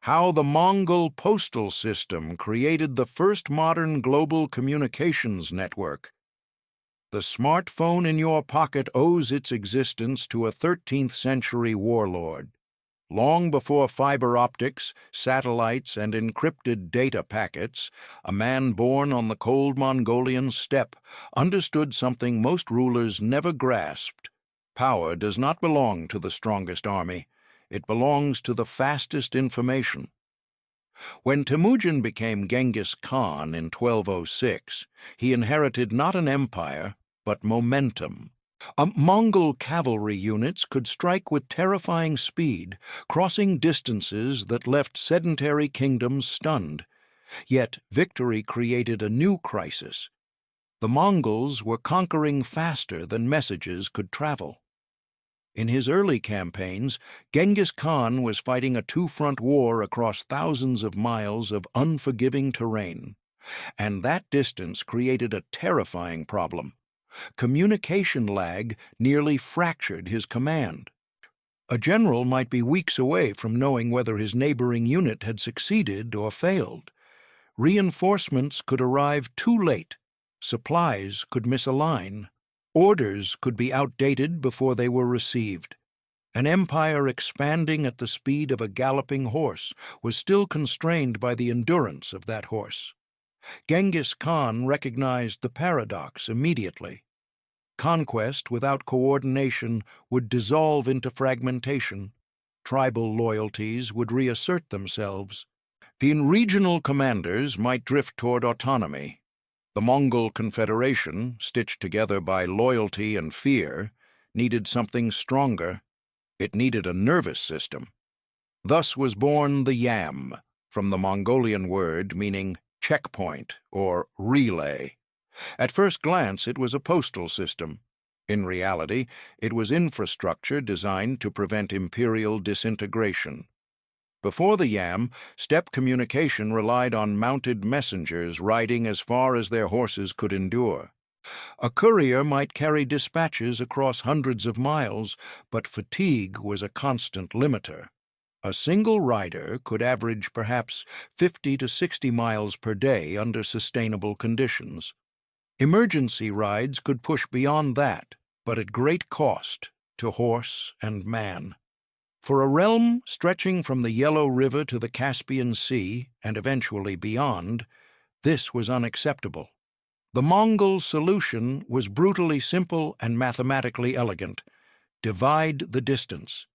How the Mongol postal system created the first modern global communications network. The smartphone in your pocket owes its existence to a 13th century warlord. Long before fiber optics, satellites, and encrypted data packets, a man born on the cold Mongolian steppe understood something most rulers never grasped. Power does not belong to the strongest army. It belongs to the fastest information. When Temujin became Genghis Khan in 1206, he inherited not an empire, but momentum. Mongol cavalry units could strike with terrifying speed, crossing distances that left sedentary kingdoms stunned. Yet victory created a new crisis. The Mongols were conquering faster than messages could travel. In his early campaigns, Genghis Khan was fighting a two-front war across thousands of miles of unforgiving terrain. And that distance created a terrifying problem. Communication lag nearly fractured his command. A general might be weeks away from knowing whether his neighboring unit had succeeded or failed. Reinforcements could arrive too late. Supplies could misalign. Orders could be outdated before they were received. An empire expanding at the speed of a galloping horse was still constrained by the endurance of that horse. Genghis Khan recognized the paradox immediately. Conquest without coordination would dissolve into fragmentation. Tribal loyalties would reassert themselves. Regional commanders might drift toward autonomy. The Mongol Confederation, stitched together by loyalty and fear, needed something stronger. It needed a nervous system. Thus was born the yam, from the Mongolian word meaning checkpoint or relay. At first glance, it was a postal system. In reality, it was infrastructure designed to prevent imperial disintegration. Before the yam, steppe communication relied on mounted messengers riding as far as their horses could endure. A courier might carry dispatches across hundreds of miles, but fatigue was a constant limiter. A single rider could average perhaps 50 to 60 miles per day under sustainable conditions. Emergency rides could push beyond that, but at great cost to horse and man. For a realm stretching from the Yellow River to the Caspian Sea, and eventually beyond, this was unacceptable. The Mongol solution was brutally simple and mathematically elegant. Divide the distance.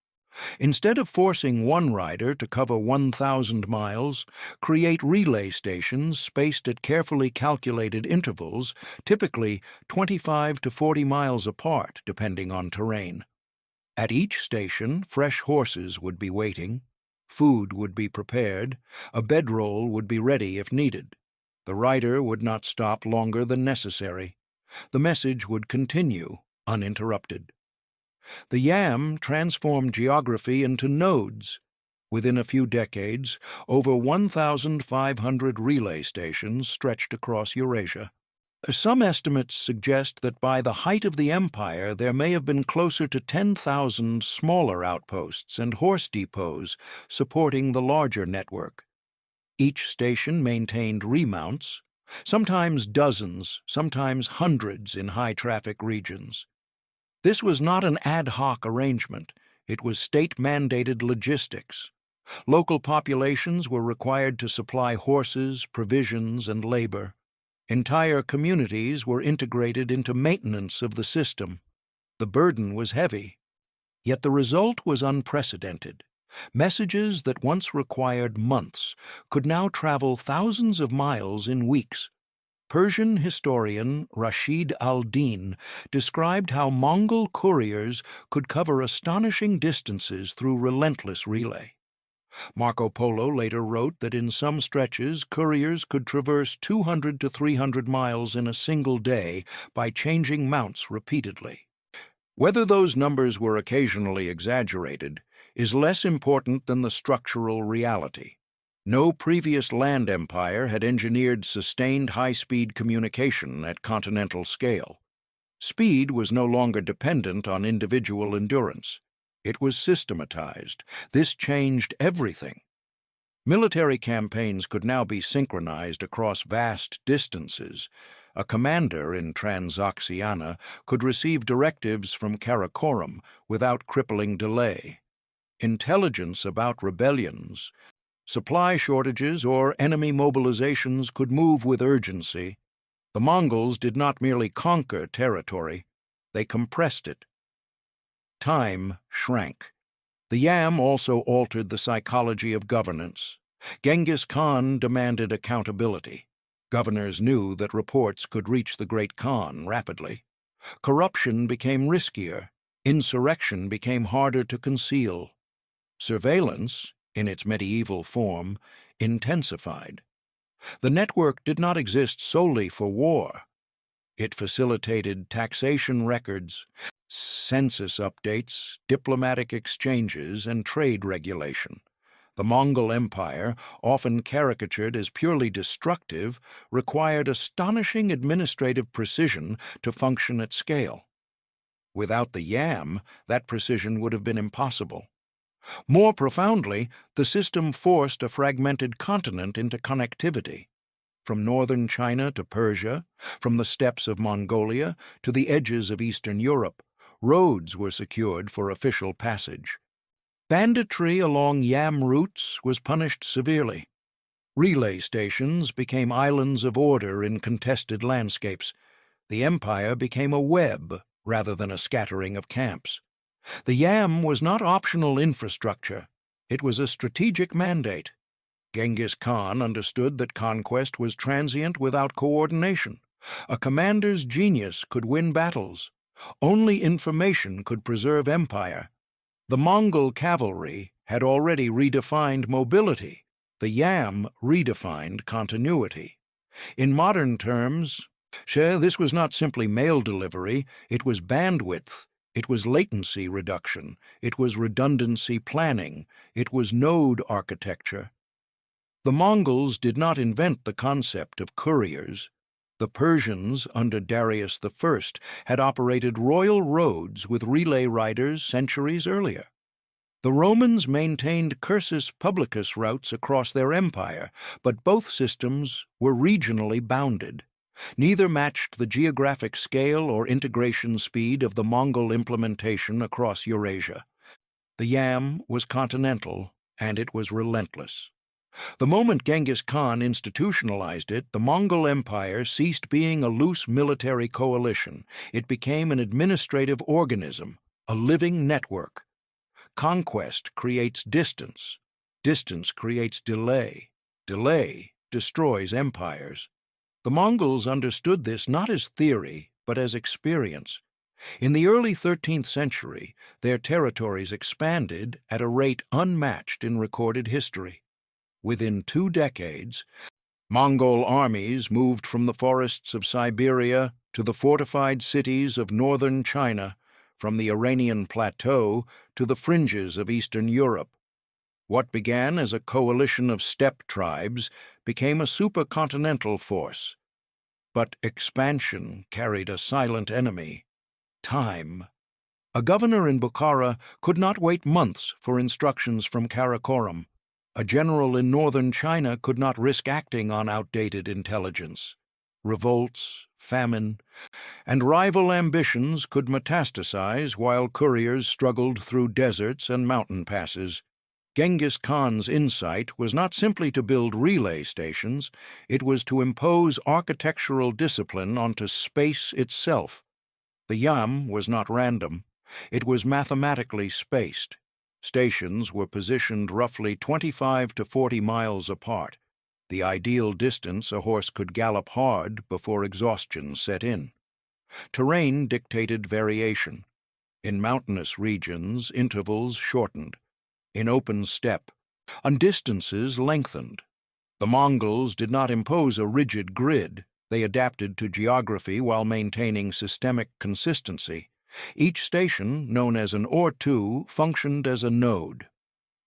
Instead of forcing one rider to cover 1,000 miles, create relay stations spaced at carefully calculated intervals, typically 25 to 40 miles apart, depending on terrain. At each station, fresh horses would be waiting, food would be prepared, a bedroll would be ready if needed. The rider would not stop longer than necessary. The message would continue, uninterrupted. The yam transformed geography into nodes. Within a few decades, over 1,500 relay stations stretched across Eurasia. Some estimates suggest that by the height of the empire there may have been closer to 10,000 smaller outposts and horse depots supporting the larger network. Each station maintained remounts, sometimes dozens, sometimes hundreds in high-traffic regions. This was not an ad hoc arrangement. It was state-mandated logistics. Local populations were required to supply horses, provisions, and labor. Entire communities were integrated into maintenance of the system. The burden was heavy. Yet the result was unprecedented. Messages that once required months could now travel thousands of miles in weeks. Persian historian Rashid al-Din described how Mongol couriers could cover astonishing distances through relentless relay. Marco Polo later wrote that in some stretches couriers could traverse 200 to 300 miles in a single day by changing mounts repeatedly. Whether those numbers were occasionally exaggerated is less important than the structural reality. No previous land empire had engineered sustained high-speed communication at continental scale. Speed was no longer dependent on individual endurance. It was systematized. This changed everything. Military campaigns could now be synchronized across vast distances. A commander in Transoxiana could receive directives from Karakoram without crippling delay. Intelligence about rebellions, supply shortages, or enemy mobilizations could move with urgency. The Mongols did not merely conquer territory, they compressed it. Time shrank. The Yam also altered the psychology of governance. Genghis Khan demanded accountability. Governors knew that reports could reach the Great Khan rapidly. Corruption became riskier. Insurrection became harder to conceal. Surveillance, in its medieval form, intensified. The network did not exist solely for war. It facilitated taxation records, census updates, diplomatic exchanges, and trade regulation. The Mongol Empire, often caricatured as purely destructive, required astonishing administrative precision to function at scale. Without the Yam, that precision would have been impossible. More profoundly, the system forced a fragmented continent into connectivity. From northern China to Persia, from the steppes of Mongolia to the edges of Eastern Europe, roads were secured for official passage. Banditry along Yam routes was punished severely. Relay stations became islands of order in contested landscapes. The empire became a web rather than a scattering of camps. The Yam was not optional infrastructure. It was a strategic mandate. Genghis Khan understood that conquest was transient without coordination. A commander's genius could win battles. Only information could preserve empire. The Mongol cavalry had already redefined mobility. The Yam redefined continuity. In modern terms, this was not simply mail delivery, it was bandwidth, it was latency reduction, it was redundancy planning, it was node architecture. The Mongols did not invent the concept of couriers. The Persians, under Darius I, had operated royal roads with relay riders centuries earlier. The Romans maintained cursus publicus routes across their empire, but both systems were regionally bounded. Neither matched the geographic scale or integration speed of the Mongol implementation across Eurasia. The Yam was continental, and it was relentless. The moment Genghis Khan institutionalized it, the Mongol Empire ceased being a loose military coalition. It became an administrative organism, a living network. Conquest creates distance. Distance creates delay. Delay destroys empires. The Mongols understood this not as theory, but as experience. In the early 13th century, their territories expanded at a rate unmatched in recorded history. Within 2 decades, Mongol armies moved from the forests of Siberia to the fortified cities of northern China, from the Iranian plateau to the fringes of Eastern Europe. What began as a coalition of steppe tribes became a supercontinental force. But expansion carried a silent enemy: time. A governor in Bukhara could not wait months for instructions from Karakoram. A general in northern China could not risk acting on outdated intelligence. Revolts, famine, and rival ambitions could metastasize while couriers struggled through deserts and mountain passes. Genghis Khan's insight was not simply to build relay stations, it was to impose architectural discipline onto space itself. The Yam was not random. It was mathematically spaced. Stations were positioned roughly 25 to 40 miles apart, the ideal distance a horse could gallop hard before exhaustion set in. Terrain dictated variation. In mountainous regions, intervals shortened. In open steppe, distances lengthened. The Mongols did not impose a rigid grid. They adapted to geography while maintaining systemic consistency. Each station, known as an Ortu, functioned as a node.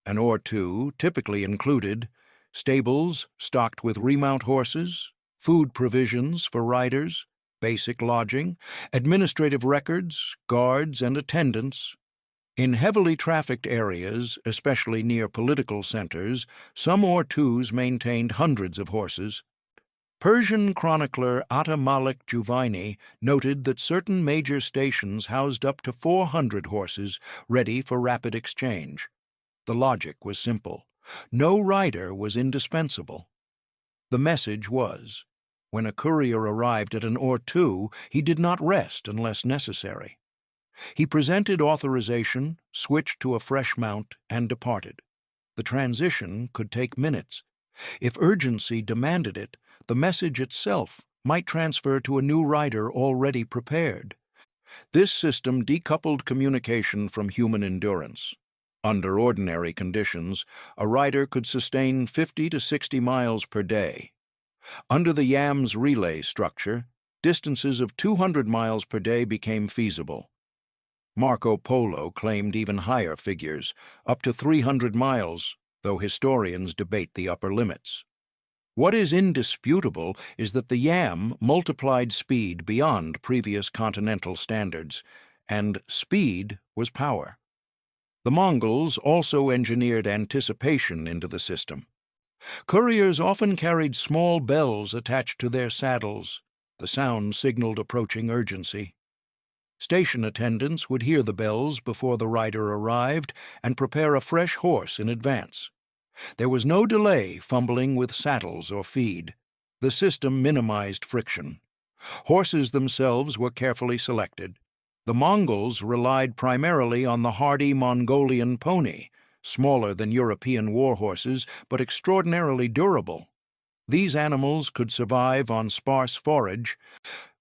An Ortu typically included stables stocked with remount horses, food provisions for riders, basic lodging, administrative records, guards, and attendants. In heavily trafficked areas, especially near political centers, some Ortus maintained hundreds of horses. Persian chronicler Atta Malik Juvaini noted that certain major stations housed up to 400 horses ready for rapid exchange. The logic was simple. No rider was indispensable. The message was, when a courier arrived at an Ortu, he did not rest unless necessary. He presented authorization, switched to a fresh mount, and departed. The transition could take minutes. If urgency demanded it, the message itself might transfer to a new rider already prepared. This system decoupled communication from human endurance. Under ordinary conditions, a rider could sustain 50 to 60 miles per day. Under the YAMS relay structure, distances of 200 miles per day became feasible. Marco Polo claimed even higher figures, up to 300 miles, though historians debate the upper limits. What is indisputable is that the YAM multiplied speed beyond previous continental standards, and speed was power. The Mongols also engineered anticipation into the system. Couriers often carried small bells attached to their saddles. The sound signaled approaching urgency. Station attendants would hear the bells before the rider arrived and prepare a fresh horse in advance. There was no delay fumbling with saddles or feed. The system minimized friction. Horses themselves were carefully selected. The Mongols relied primarily on the hardy Mongolian pony, smaller than European war horses but extraordinarily durable. These animals could survive on sparse forage,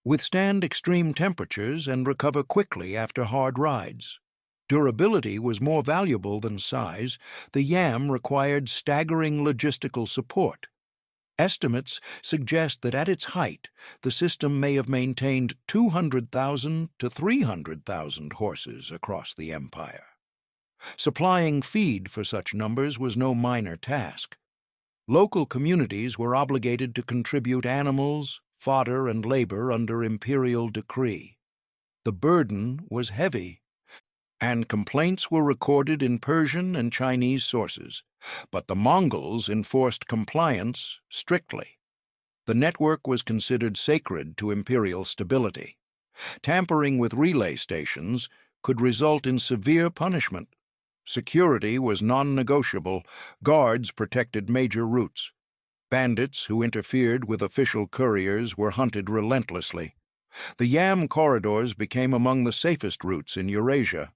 withstand extreme temperatures, and recover quickly after hard rides. Durability was more valuable than size. The YAM required staggering logistical support. Estimates suggest that at its height, the system may have maintained 200,000 to 300,000 horses across the empire. Supplying feed for such numbers was no minor task. Local communities were obligated to contribute animals, fodder, and labor under imperial decree. The burden was heavy, and complaints were recorded in Persian and Chinese sources, but the Mongols enforced compliance strictly. The network was considered sacred to imperial stability. Tampering with relay stations could result in severe punishment. Security was non-negotiable. Guards protected major routes. Bandits who interfered with official couriers were hunted relentlessly. The YAM corridors became among the safest routes in Eurasia,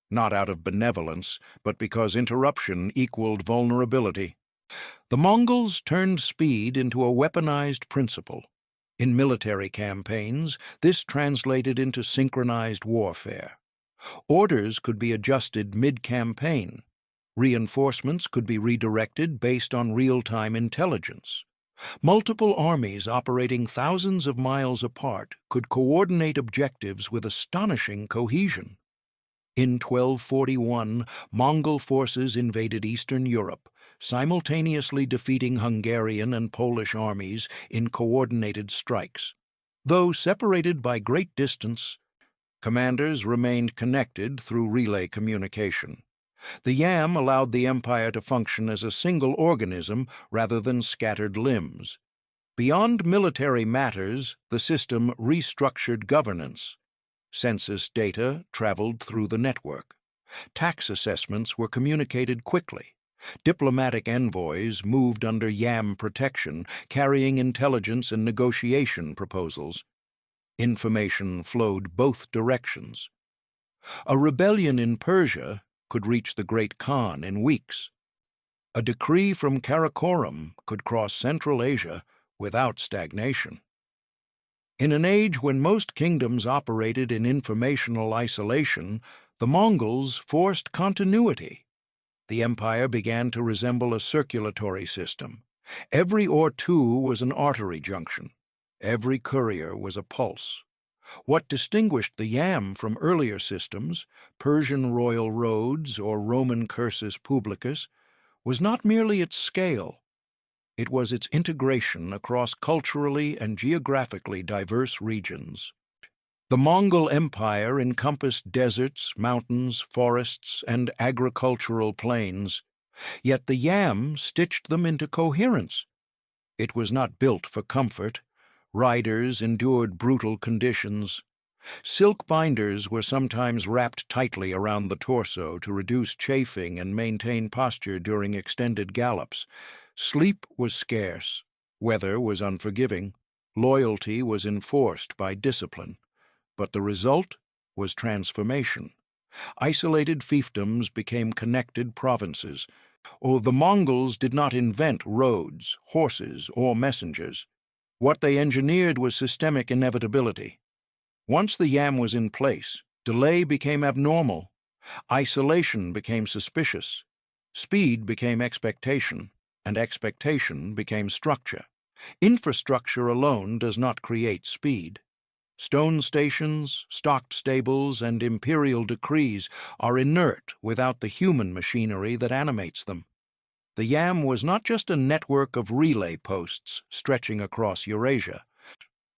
not out of benevolence, but because interruption equaled vulnerability. The Mongols turned speed into a weaponized principle. In military campaigns, this translated into synchronized warfare. Orders could be adjusted mid-campaign. Reinforcements could be redirected based on real-time intelligence. Multiple armies operating thousands of miles apart could coordinate objectives with astonishing cohesion. In 1241, Mongol forces invaded Eastern Europe, simultaneously defeating Hungarian and Polish armies in coordinated strikes. Though separated by great distance, commanders remained connected through relay communication. The YAM allowed the empire to function as a single organism rather than scattered limbs. Beyond military matters, the system restructured governance. Census data traveled through the network. Tax assessments were communicated quickly. Diplomatic envoys moved under YAM protection, carrying intelligence and negotiation proposals. Information flowed both directions. A rebellion in Persia could reach the Great Khan in weeks. A decree from Karakoram could cross Central Asia without stagnation. In an age when most kingdoms operated in informational isolation, the Mongols forced continuity. The empire began to resemble a circulatory system. Every Ortu was an artery junction. Every courier was a pulse. What distinguished the YAM from earlier systems, Persian royal roads or Roman cursus publicus, was not merely its scale. It was its integration across culturally and geographically diverse regions. The Mongol Empire encompassed deserts, mountains, forests, and agricultural plains, yet the yam stitched them into coherence. It was not built for comfort. Riders endured brutal conditions. Silk binders were sometimes wrapped tightly around the torso to reduce chafing and maintain posture during extended gallops. Sleep was scarce. Weather was unforgiving. Loyalty was enforced by discipline. But the result was transformation. Isolated fiefdoms became connected provinces. Oh, the Mongols did not invent roads, horses, or messengers. What they engineered was systemic inevitability. Once the yam was in place, delay became abnormal. Isolation became suspicious. Speed became expectation, and expectation became structure. Infrastructure alone does not create speed. Stone stations, stocked stables, and imperial decrees are inert without the human machinery that animates them. The yam was not just a network of relay posts stretching across Eurasia.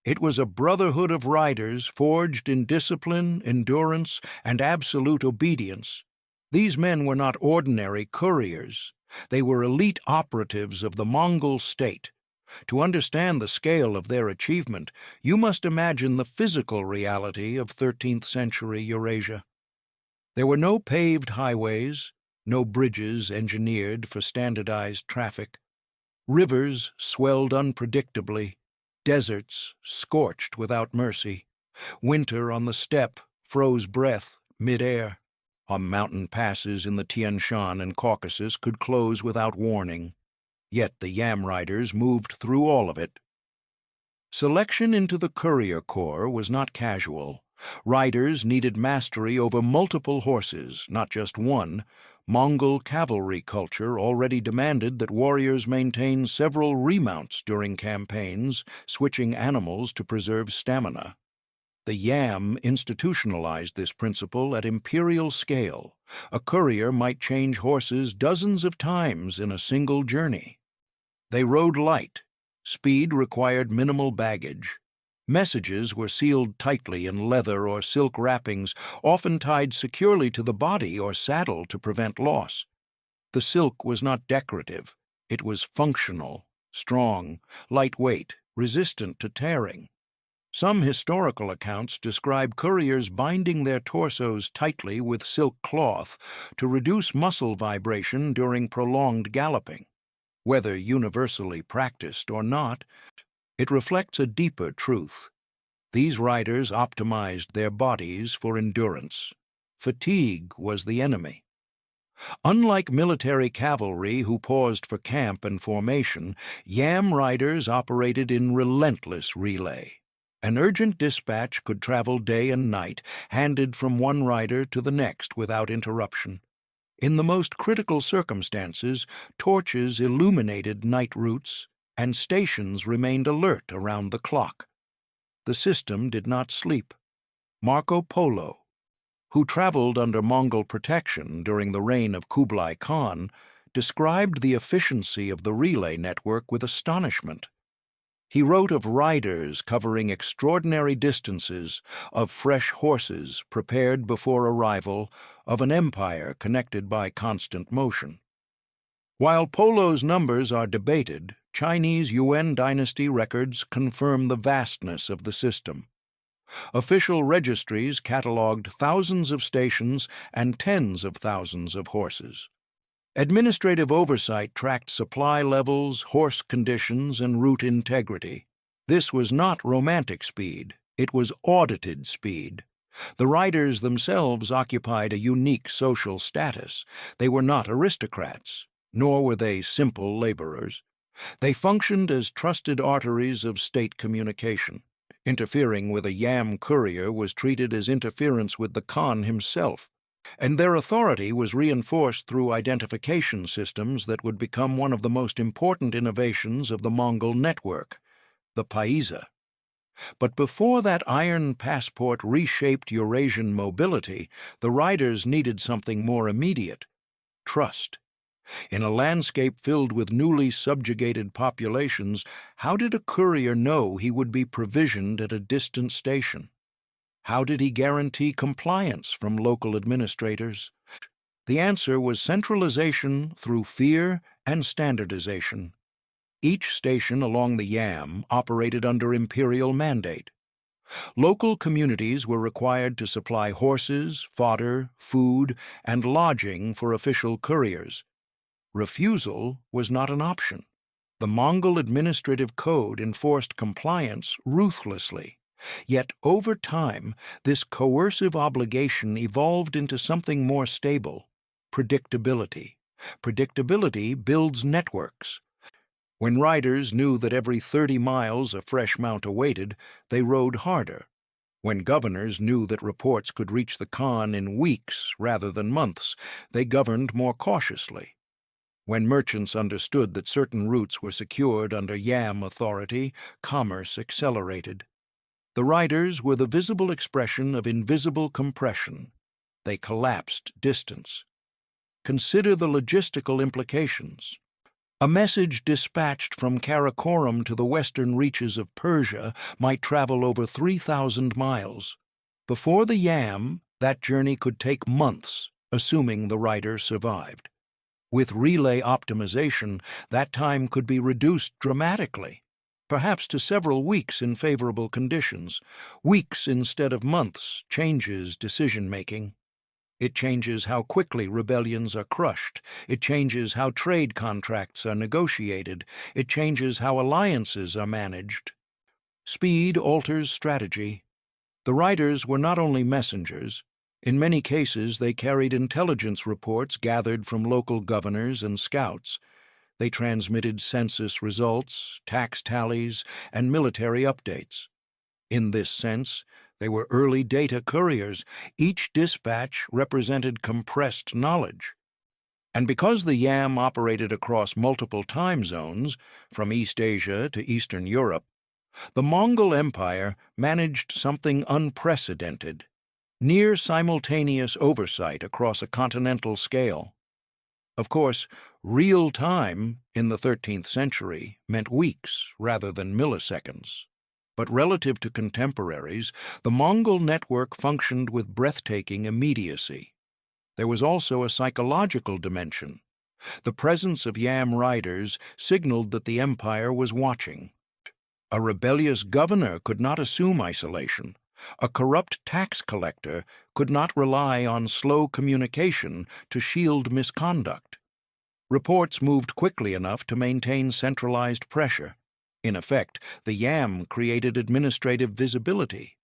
It was a brotherhood of riders forged in discipline, endurance, and absolute obedience. These men were not ordinary couriers. They were elite operatives of the Mongol state. To understand the scale of their achievement, you must imagine the physical reality of 13th century Eurasia. There were no paved highways, no bridges engineered for standardized traffic. Rivers swelled unpredictably, deserts scorched without mercy. Winter on the steppe froze breath mid-air. Mountain passes in the Tian Shan and Caucasus could close without warning. Yet the yam riders moved through all of it. Selection into the courier corps was not casual. Riders needed mastery over multiple horses, not just one. Mongol cavalry culture already demanded that warriors maintain several remounts during campaigns, switching animals to preserve stamina. The yam institutionalized this principle at imperial scale. A courier might change horses dozens of times in a single journey. They rode light. Speed required minimal baggage. Messages were sealed tightly in leather or silk wrappings, often tied securely to the body or saddle to prevent loss. The silk was not decorative. It was functional, strong, lightweight, resistant to tearing. Some historical accounts describe couriers binding their torsos tightly with silk cloth to reduce muscle vibration during prolonged galloping. Whether universally practiced or not, it reflects a deeper truth. These riders optimized their bodies for endurance. Fatigue was the enemy. Unlike military cavalry who paused for camp and formation, yam riders operated in relentless relay. An urgent dispatch could travel day and night, handed from one rider to the next without interruption. In the most critical circumstances, torches illuminated night routes, and stations remained alert around the clock. The system did not sleep. Marco Polo, who traveled under Mongol protection during the reign of Kublai Khan, described the efficiency of the relay network with astonishment. He wrote of riders covering extraordinary distances, of fresh horses prepared before arrival, of an empire connected by constant motion. While Polo's numbers are debated, Chinese Yuan dynasty records confirm the vastness of the system. Official registries catalogued thousands of stations and tens of thousands of horses. Administrative oversight tracked supply levels, horse conditions, and route integrity. This was not romantic speed, it was audited speed. The riders themselves occupied a unique social status. They were not aristocrats, nor were they simple laborers. They functioned as trusted arteries of state communication. Interfering with a yam courier was treated as interference with the Khan himself, and their authority was reinforced through identification systems that would become one of the most important innovations of the Mongol network, the paisa. But before that iron passport reshaped Eurasian mobility, the riders needed something more immediate: trust. In a landscape filled with newly subjugated populations, how did a courier know he would be provisioned at a distant station? How did he guarantee compliance from local administrators? The answer was centralization through fear and standardization. Each station along the Yam operated under imperial mandate. Local communities were required to supply horses, fodder, food, and lodging for official couriers. Refusal was not an option. The Mongol administrative code enforced compliance ruthlessly. Yet, over time, this coercive obligation evolved into something more stable: predictability. Predictability builds networks. When riders knew that every 30 miles a fresh mount awaited, they rode harder. When governors knew that reports could reach the Khan in weeks rather than months, they governed more cautiously. When merchants understood that certain routes were secured under Yam authority, commerce accelerated. The riders were the visible expression of invisible compression. They collapsed distance. Consider the logistical implications. A message dispatched from Karakoram to the western reaches of Persia might travel over 3,000 miles. Before the Yam, that journey could take months, assuming the rider survived. With relay optimization, that time could be reduced dramatically, perhaps to several weeks in favorable conditions. Weeks instead of months changes decision-making. It changes how quickly rebellions are crushed. It changes how trade contracts are negotiated. It changes how alliances are managed. Speed alters strategy. The riders were not only messengers. In many cases, they carried intelligence reports gathered from local governors and scouts. They transmitted census results, tax tallies, and military updates. In this sense, they were early data couriers. Each dispatch represented compressed knowledge. And because the Yam operated across multiple time zones, from East Asia to Eastern Europe, the Mongol Empire managed something unprecedented: near simultaneous oversight across a continental scale. Of course, real time in the 13th century meant weeks rather than milliseconds. But relative to contemporaries, the Mongol network functioned with breathtaking immediacy. There was also a psychological dimension. The presence of Yam riders signaled that the empire was watching. A rebellious governor could not assume isolation. A corrupt tax collector could not rely on slow communication to shield misconduct. Reports moved quickly enough to maintain centralized pressure. In effect, the Yam created administrative visibility.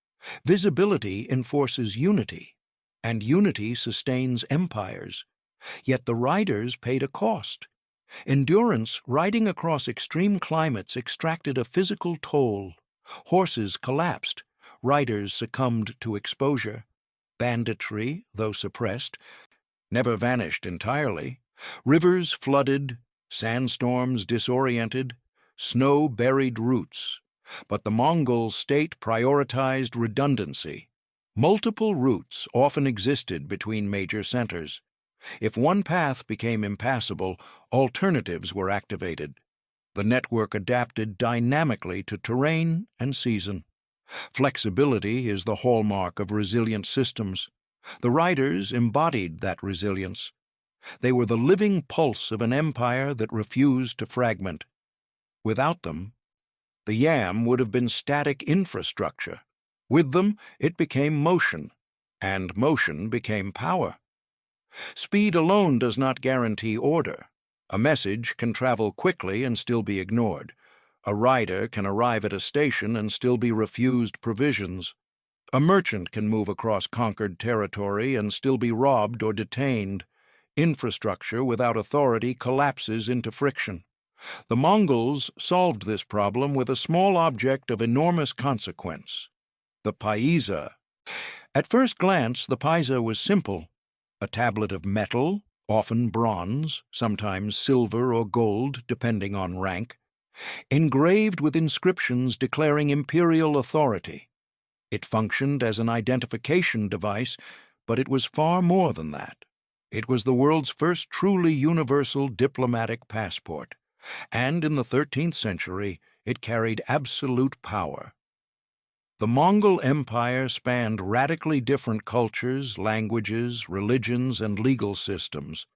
Visibility enforces unity, and unity sustains empires. Yet the riders paid a cost. Endurance riding across extreme climates extracted a physical toll. Horses collapsed. Riders succumbed to exposure. Banditry, though suppressed, never vanished entirely. Rivers flooded, sandstorms disoriented, snow buried routes. But the Mongol state prioritized redundancy. Multiple routes often existed between major centers. If one path became impassable, alternatives were activated. The network adapted dynamically to terrain and season. Flexibility is the hallmark of resilient systems. The riders embodied that resilience. They were the living pulse of an empire that refused to fragment. Without them, the Yam would have been static infrastructure. With them, it became motion, and motion became power. Speed alone does not guarantee order. A message can travel quickly and still be ignored. A rider can arrive at a station and still be refused provisions. A merchant can move across conquered territory and still be robbed or detained. Infrastructure without authority collapses into friction. The Mongols solved this problem with a small object of enormous consequence: the paisa. At first glance, the paisa was simple: a tablet of metal, often bronze, sometimes silver or gold, depending on rank, engraved with inscriptions declaring imperial authority. It functioned as an identification device, but it was far more than that. It was the world's first truly universal diplomatic passport, and in the 13th century it carried absolute power. The Mongol Empire spanned radically different cultures, languages, religions, and legal systems.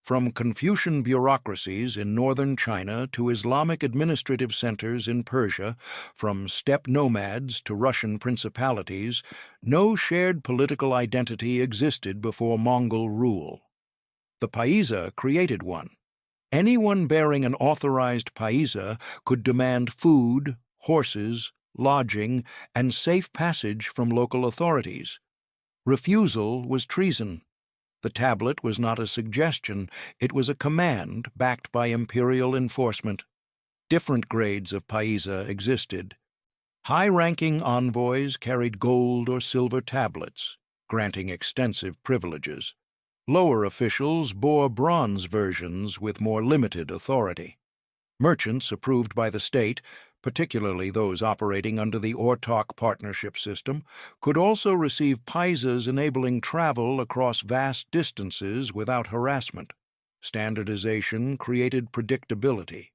From Confucian bureaucracies in northern China to Islamic administrative centers in Persia, from steppe nomads to Russian principalities, no shared political identity existed before Mongol rule. The paisa created one. Anyone bearing an authorized paisa could demand food, horses, lodging, and safe passage from local authorities. Refusal was treason. The tablet was not a suggestion, it was a command backed by imperial enforcement. Different grades of paisa existed. High-ranking envoys carried gold or silver tablets, granting extensive privileges. Lower officials bore bronze versions with more limited authority. Merchants approved by the state, particularly those operating under the Ortok partnership system, could also receive paisas enabling travel across vast distances without harassment. Standardization created predictability.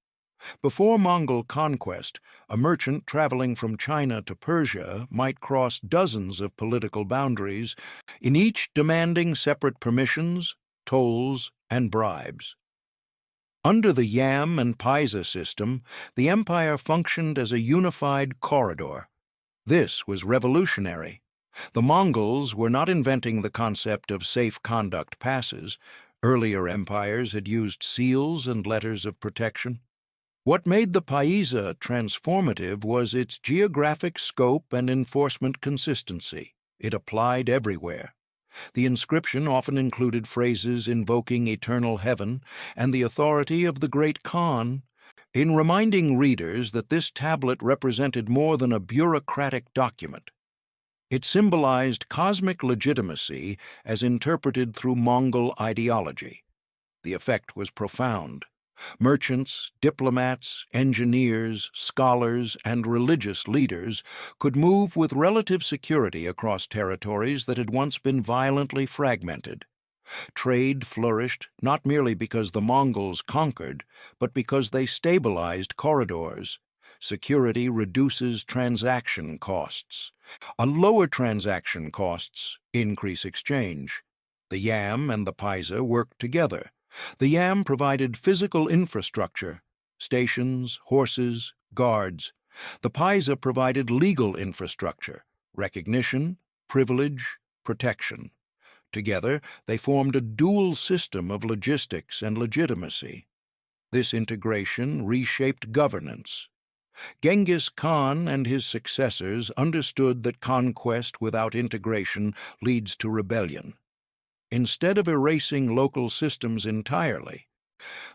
Before Mongol conquest, a merchant traveling from China to Persia might cross dozens of political boundaries, in each demanding separate permissions, tolls, and bribes. Under the Yam and Paisa system, the empire functioned as a unified corridor. This was revolutionary. The Mongols were not inventing the concept of safe conduct passes. Earlier empires had used seals and letters of protection. What made the paisa transformative was its geographic scope and enforcement consistency. It applied everywhere. The inscription often included phrases invoking eternal heaven and the authority of the great Khan, in reminding readers that this tablet represented more than a bureaucratic document. It symbolized cosmic legitimacy as interpreted through Mongol ideology. The effect was profound. Merchants, diplomats, engineers, scholars, and religious leaders could move with relative security across territories that had once been violently fragmented. Trade flourished not merely because the Mongols conquered, but because they stabilized corridors. Security reduces transaction costs. Lower transaction costs increase exchange. The Yam and the Paisa worked together. The Yam provided physical infrastructure, stations, horses, guards. The Paisa provided legal infrastructure, recognition, privilege, protection. Together, they formed a dual system of logistics and legitimacy. This integration reshaped governance. Genghis Khan and his successors understood that conquest without integration leads to rebellion. Instead of erasing local systems entirely,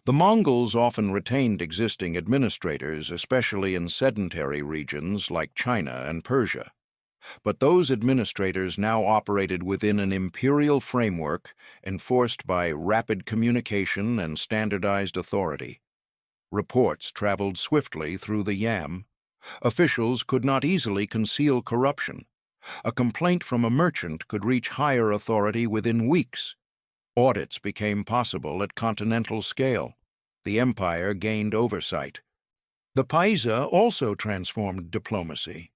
the Mongols often retained existing administrators, especially in sedentary regions like China and Persia. But those administrators now operated within an imperial framework enforced by rapid communication and standardized authority. Reports traveled swiftly through the Yam. Officials could not easily conceal corruption. A complaint from a merchant could reach higher authority within weeks. Audits became possible at continental scale. The empire gained oversight. The paisa also transformed diplomacy.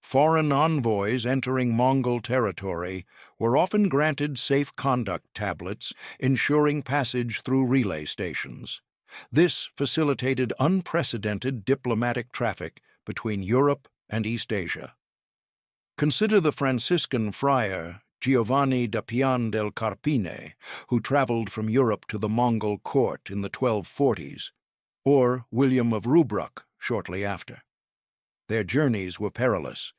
Foreign envoys entering Mongol territory were often granted safe conduct tablets, ensuring passage through relay stations. This facilitated unprecedented diplomatic traffic between Europe and East Asia. Consider the Franciscan friar Giovanni da Pian del Carpine, who traveled from Europe to the Mongol court in the 1240s, or William of Rubruck shortly after. Their journeys were perilous,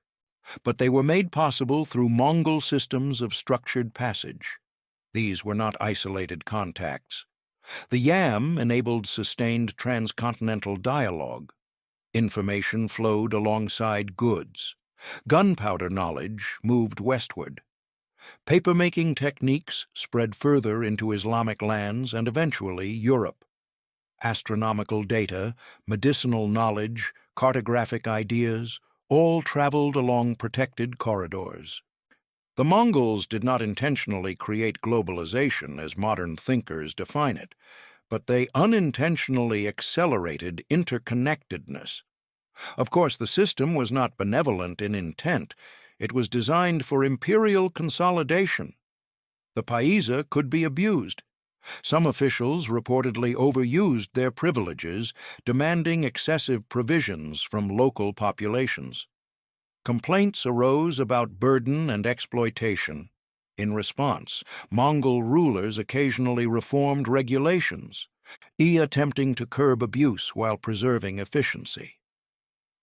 but they were made possible through Mongol systems of structured passage. These were not isolated contacts. The Yam enabled sustained transcontinental dialogue. Information flowed alongside goods. Gunpowder knowledge moved westward. Papermaking techniques spread further into Islamic lands and eventually Europe. Astronomical data, medicinal knowledge, cartographic ideas, all traveled along protected corridors. The Mongols did not intentionally create globalization as modern thinkers define it, but they unintentionally accelerated interconnectedness. Of course, the system was not benevolent in intent. It was designed for imperial consolidation. The paisa could be abused. Some officials reportedly overused their privileges, demanding excessive provisions from local populations. Complaints arose about burden and exploitation. In response, Mongol rulers occasionally reformed regulations, attempting to curb abuse while preserving efficiency.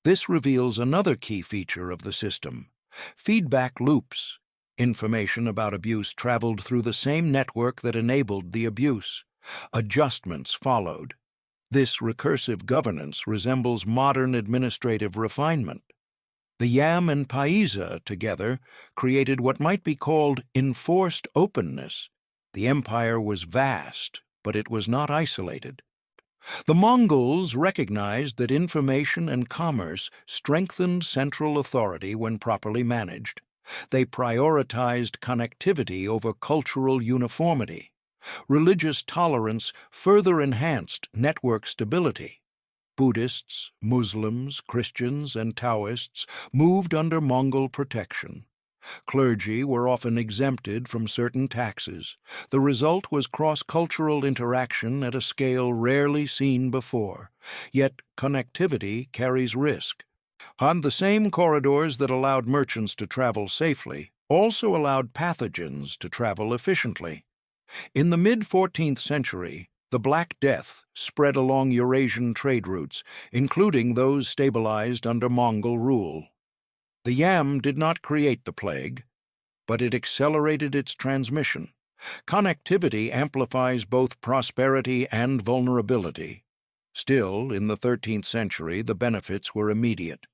This reveals another key feature of the system: feedback loops. Information about abuse traveled through the same network that enabled the abuse. Adjustments followed. This recursive governance resembles modern administrative refinement. The Yam and Paisa together created what might be called enforced openness. The empire was vast, but it was not isolated. The Mongols recognized that information and commerce strengthened central authority when properly managed. They prioritized connectivity over cultural uniformity. Religious tolerance further enhanced network stability. Buddhists, Muslims, Christians, and Taoists moved under Mongol protection. Clergy were often exempted from certain taxes. The result was cross-cultural interaction at a scale rarely seen before. Yet connectivity carries risk. On the same corridors that allowed merchants to travel safely also allowed pathogens to travel efficiently. In the mid-14th century, the Black Death spread along Eurasian trade routes, including those stabilized under Mongol rule. The Yam did not create the plague, but it accelerated its transmission. Connectivity amplifies both prosperity and vulnerability. Still, in the 13th century, the benefits were immediate.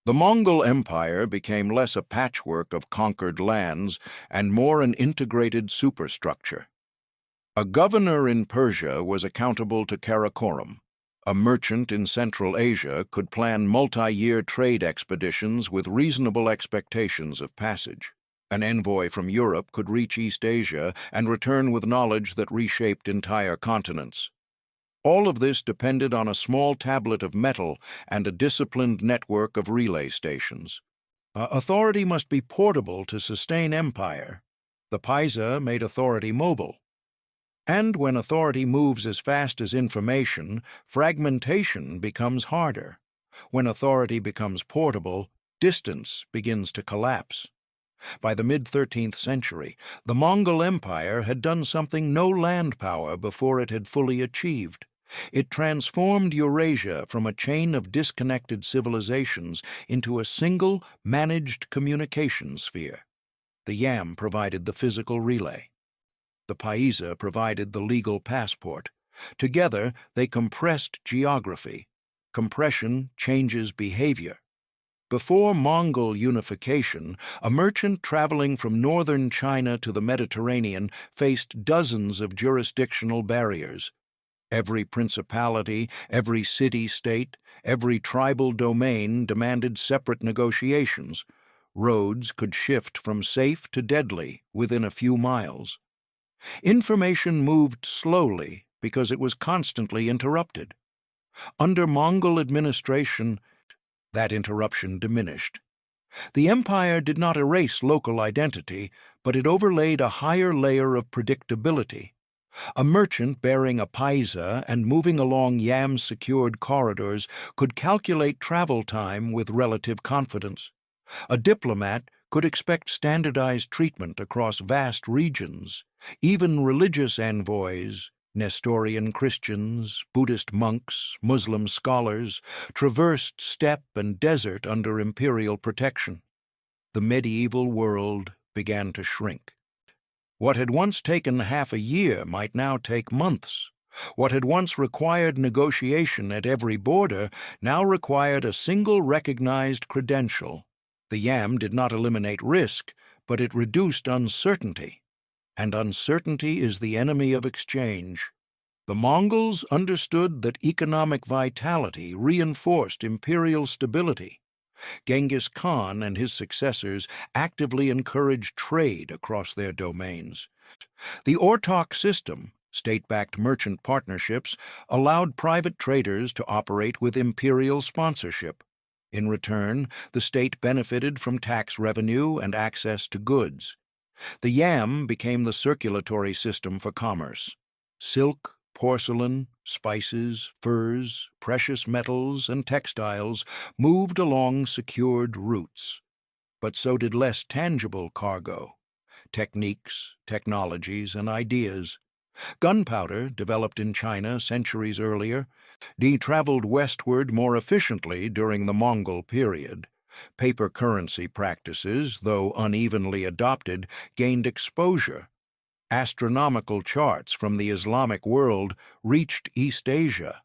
The Mongol Empire became less a patchwork of conquered lands and more an integrated superstructure. A governor in Persia was accountable to Karakoram. A merchant in Central Asia could plan multi-year trade expeditions with reasonable expectations of passage. An envoy from Europe could reach East Asia and return with knowledge that reshaped entire continents. All of this depended on a small tablet of metal and a disciplined network of relay stations. Authority must be portable to sustain empire. The paisa made authority mobile. And when authority moves as fast as information, fragmentation becomes harder. When authority becomes portable, distance begins to collapse. By the mid-13th century, the Mongol Empire had done something no land power before it had fully achieved. It transformed Eurasia from a chain of disconnected civilizations into a single, managed communication sphere. The Yam provided the physical relay. The paisa provided the legal passport. Together, they compressed geography. Compression changes behavior. Before Mongol unification, a merchant traveling from northern China to the Mediterranean faced dozens of jurisdictional barriers. Every principality, every city-state, every tribal domain demanded separate negotiations. Roads could shift from safe to deadly within a few miles. Information moved slowly because it was constantly interrupted. Under Mongol administration, that interruption diminished. The empire did not erase local identity, but it overlaid a higher layer of predictability. A merchant bearing a paisa and moving along Yam-secured corridors could calculate travel time with relative confidence. A diplomat could expect standardized treatment across vast regions. Even religious envoys, Nestorian Christians, Buddhist monks, Muslim scholars, traversed steppe and desert under imperial protection. The medieval world began to shrink. What had once taken half a year might now take months. What had once required negotiation at every border now required a single recognized credential. The Yam did not eliminate risk, but it reduced uncertainty. And uncertainty is the enemy of exchange. The Mongols understood that economic vitality reinforced imperial stability. Genghis Khan and his successors actively encouraged trade across their domains. The Ortok system, state-backed merchant partnerships, allowed private traders to operate with imperial sponsorship. In return, the state benefited from tax revenue and access to goods. The yam became the circulatory system for commerce. Silk, porcelain, spices, furs, precious metals, and textiles moved along secured routes. But so did less tangible cargo: techniques, technologies, and ideas. Gunpowder, developed in China centuries earlier, traveled westward more efficiently during the Mongol period. Paper currency practices, though unevenly adopted, gained exposure. Astronomical charts from the Islamic world reached East Asia.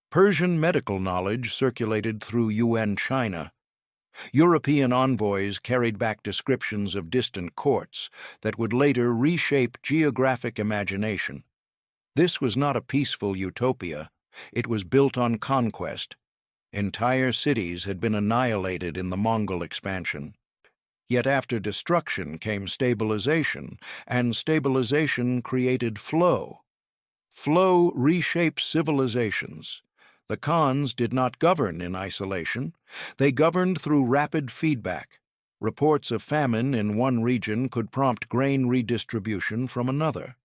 Persian medical knowledge circulated through UN China. European envoys carried back descriptions of distant courts that would later reshape geographic imagination. This was not a peaceful utopia. It was built on conquest. Entire cities had been annihilated in the Mongol expansion. Yet after destruction came stabilization, and stabilization created flow. Flow reshapes civilizations. The Khans did not govern in isolation. They governed through rapid feedback. Reports of famine in one region could prompt grain redistribution from another.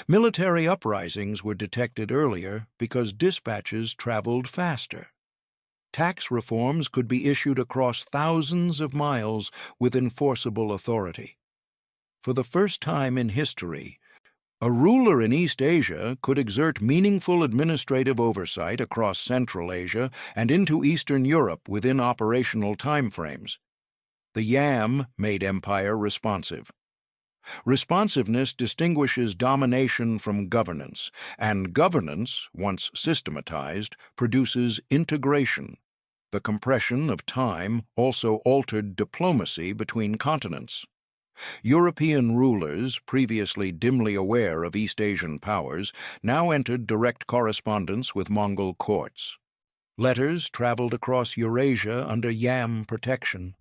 Military uprisings were detected earlier because dispatches traveled faster. Tax reforms could be issued across thousands of miles with enforceable authority. For the first time in history, a ruler in East Asia could exert meaningful administrative oversight across Central Asia and into Eastern Europe within operational timeframes. The yam made empire responsive. Responsiveness distinguishes domination from governance, and governance, once systematized, produces integration. The compression of time also altered diplomacy between continents. European rulers, previously dimly aware of East Asian powers, now entered direct correspondence with Mongol courts. Letters traveled across Eurasia under yam protection.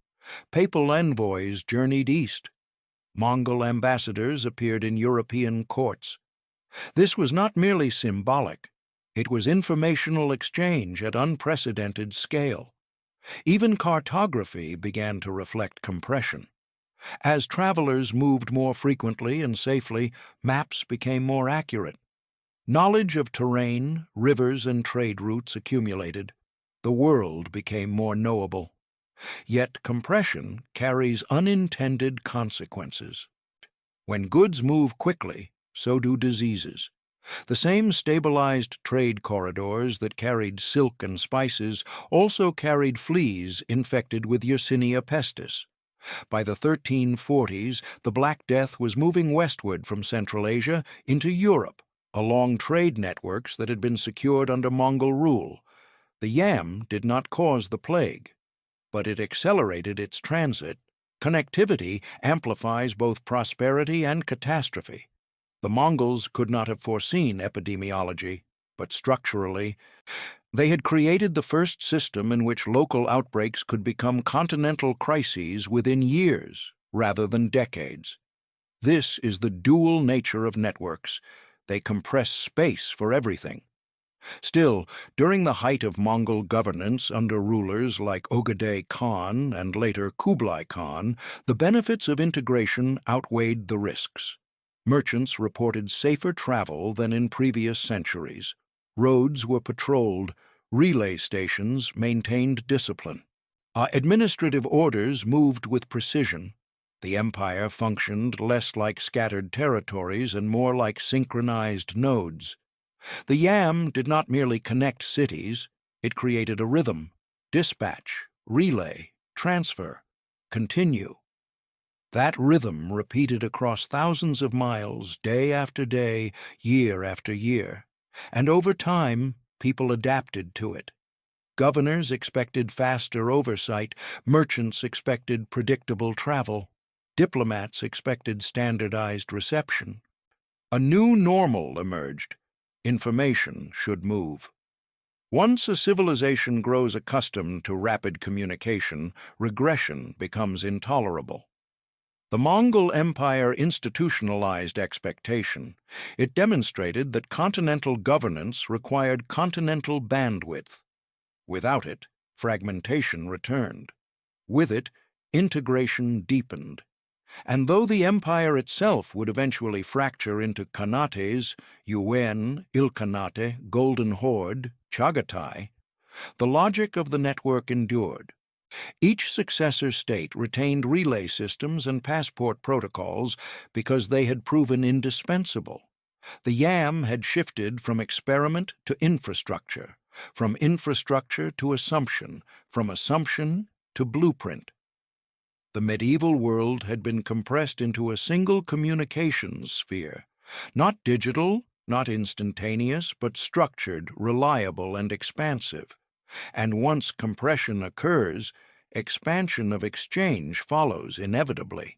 Papal envoys journeyed east. Mongol ambassadors appeared in European courts. This was not merely symbolic. It was informational exchange at unprecedented scale. Even cartography began to reflect compression. As travelers moved more frequently and safely, maps became more accurate. Knowledge of terrain, rivers, and trade routes accumulated. The world became more knowable. Yet compression carries unintended consequences. When goods move quickly, so do diseases. The same stabilized trade corridors that carried silk and spices also carried fleas infected with Yersinia pestis. By the 1340s, the Black Death was moving westward from Central Asia into Europe, along trade networks that had been secured under Mongol rule. The yam did not cause the plague, but it accelerated its transit. Connectivity amplifies both prosperity and catastrophe. The Mongols could not have foreseen epidemiology, but structurally, they had created the first system in which local outbreaks could become continental crises within years rather than decades. This is the dual nature of networks. They compress space for everything. Still, during the height of Mongol governance under rulers like Genghis Khan and later Kublai Khan, the benefits of integration outweighed the risks. Merchants reported safer travel than in previous centuries. Roads were patrolled. Relay stations maintained discipline. Administrative orders moved with precision. The empire functioned less like scattered territories and more like synchronized nodes. The yam did not merely connect cities, it created a rhythm: dispatch, relay, transfer, continue. That rhythm repeated across thousands of miles, day after day, year after year, and over time, people adapted to it. Governors expected faster oversight, merchants expected predictable travel, diplomats expected standardized reception. A new normal emerged. Information should move. Once a civilization grows accustomed to rapid communication, regression becomes intolerable. The Mongol Empire institutionalized expectation. It demonstrated that continental governance required continental bandwidth. Without it, fragmentation returned. With it, integration deepened. And though the empire itself would eventually fracture into Khanates, Yuan, Ilkhanate, Golden Horde, Chagatai, the logic of the network endured. Each successor state retained relay systems and passport protocols because they had proven indispensable. The YAM had shifted from experiment to infrastructure, from infrastructure to assumption, from assumption to blueprint. The medieval world had been compressed into a single communications sphere, not digital, not instantaneous, but structured, reliable, and expansive. And once compression occurs, expansion of exchange follows inevitably.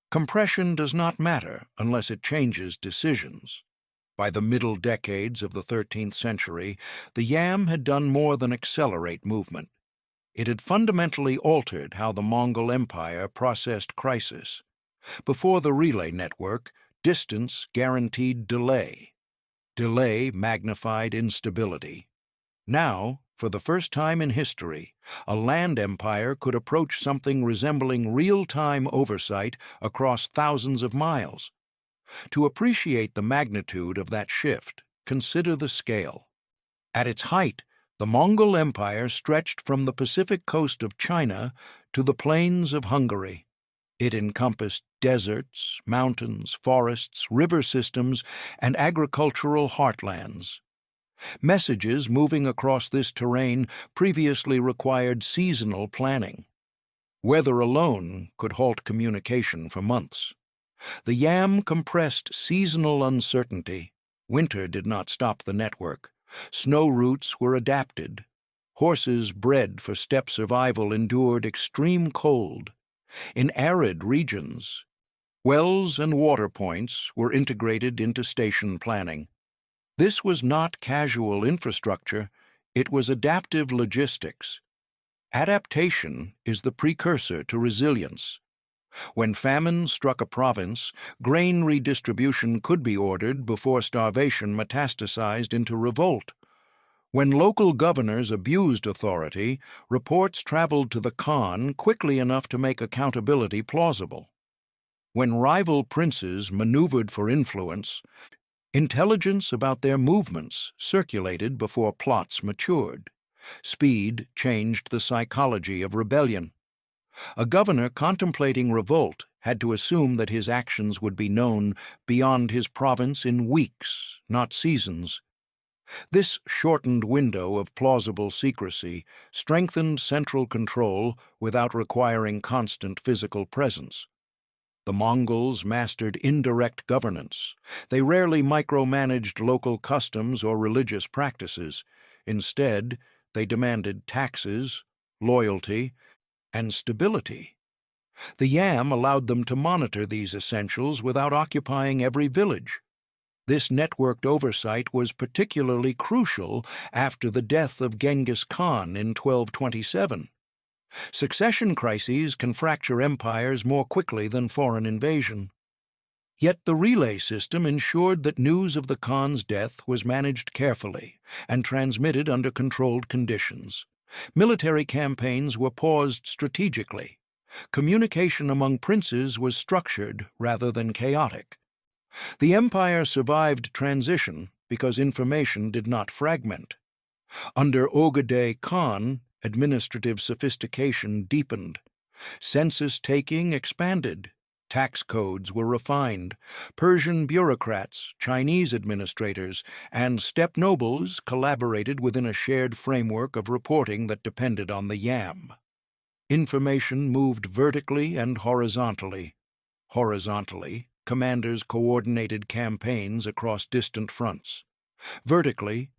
Compression does not matter unless it changes decisions. By the middle decades of the 13th century, the YAM had done more than accelerate movement. It had fundamentally altered how the Mongol Empire processed crisis. Before the relay network, distance guaranteed delay. Delay magnified instability. Now, for the first time in history, a land empire could approach something resembling real-time oversight across thousands of miles. To appreciate the magnitude of that shift, consider the scale. At its height, the Mongol Empire stretched from the Pacific coast of China to the plains of Hungary. It encompassed deserts, mountains, forests, river systems, and agricultural heartlands. Messages moving across this terrain previously required seasonal planning. Weather alone could halt communication for months. The YAM compressed seasonal uncertainty. Winter did not stop the network. Snow routes were adapted. Horses bred for steppe survival endured extreme cold. In arid regions, wells and water points were integrated into station planning. This was not casual infrastructure, it was adaptive logistics. Adaptation is the precursor to resilience. When famine struck a province, grain redistribution could be ordered before starvation metastasized into revolt. When local governors abused authority, reports traveled to the Khan quickly enough to make accountability plausible. When rival princes maneuvered for influence, intelligence about their movements circulated before plots matured. Speed changed the psychology of rebellion. A governor contemplating revolt had to assume that his actions would be known beyond his province in weeks, not seasons. This shortened window of plausible secrecy strengthened central control without requiring constant physical presence. The Mongols mastered indirect governance. They rarely micromanaged local customs or religious practices. Instead, they demanded taxes, loyalty, and stability. The YAM allowed them to monitor these essentials without occupying every village. This networked oversight was particularly crucial after the death of Genghis Khan in 1227. Succession crises can fracture empires more quickly than foreign invasion. Yet the relay system ensured that news of the Khan's death was managed carefully and transmitted under controlled conditions. Military campaigns were paused strategically. Communication among princes was structured rather than chaotic. The empire survived transition because information did not fragment. Under Ogedei Khan, administrative sophistication deepened. Census-taking expanded. Tax codes were refined. Persian bureaucrats, Chinese administrators, and steppe nobles collaborated within a shared framework of reporting that depended on the YAM. Information moved vertically and horizontally. Horizontally, commanders coordinated campaigns across distant fronts. Vertically,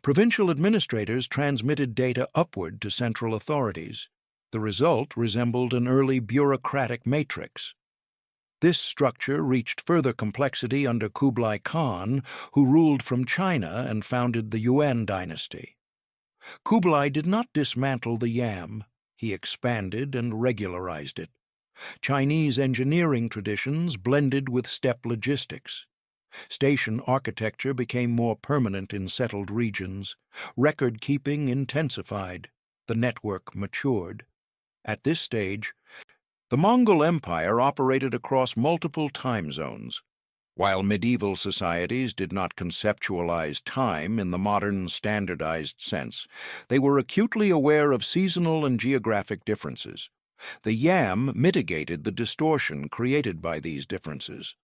provincial administrators transmitted data upward to central authorities. The result resembled an early bureaucratic matrix. This structure reached further complexity under Kublai Khan, who ruled from China and founded the Yuan dynasty. Kublai did not dismantle the YAM, he expanded and regularized it. Chinese engineering traditions blended with steppe logistics. Station architecture became more permanent in settled regions. Record-keeping intensified. the network matured. At this stage, the Mongol Empire operated across multiple time zones. While medieval societies did not conceptualize time in the modern standardized sense, they were acutely aware of seasonal and geographic differences. The yam mitigated the distortion created by these differences.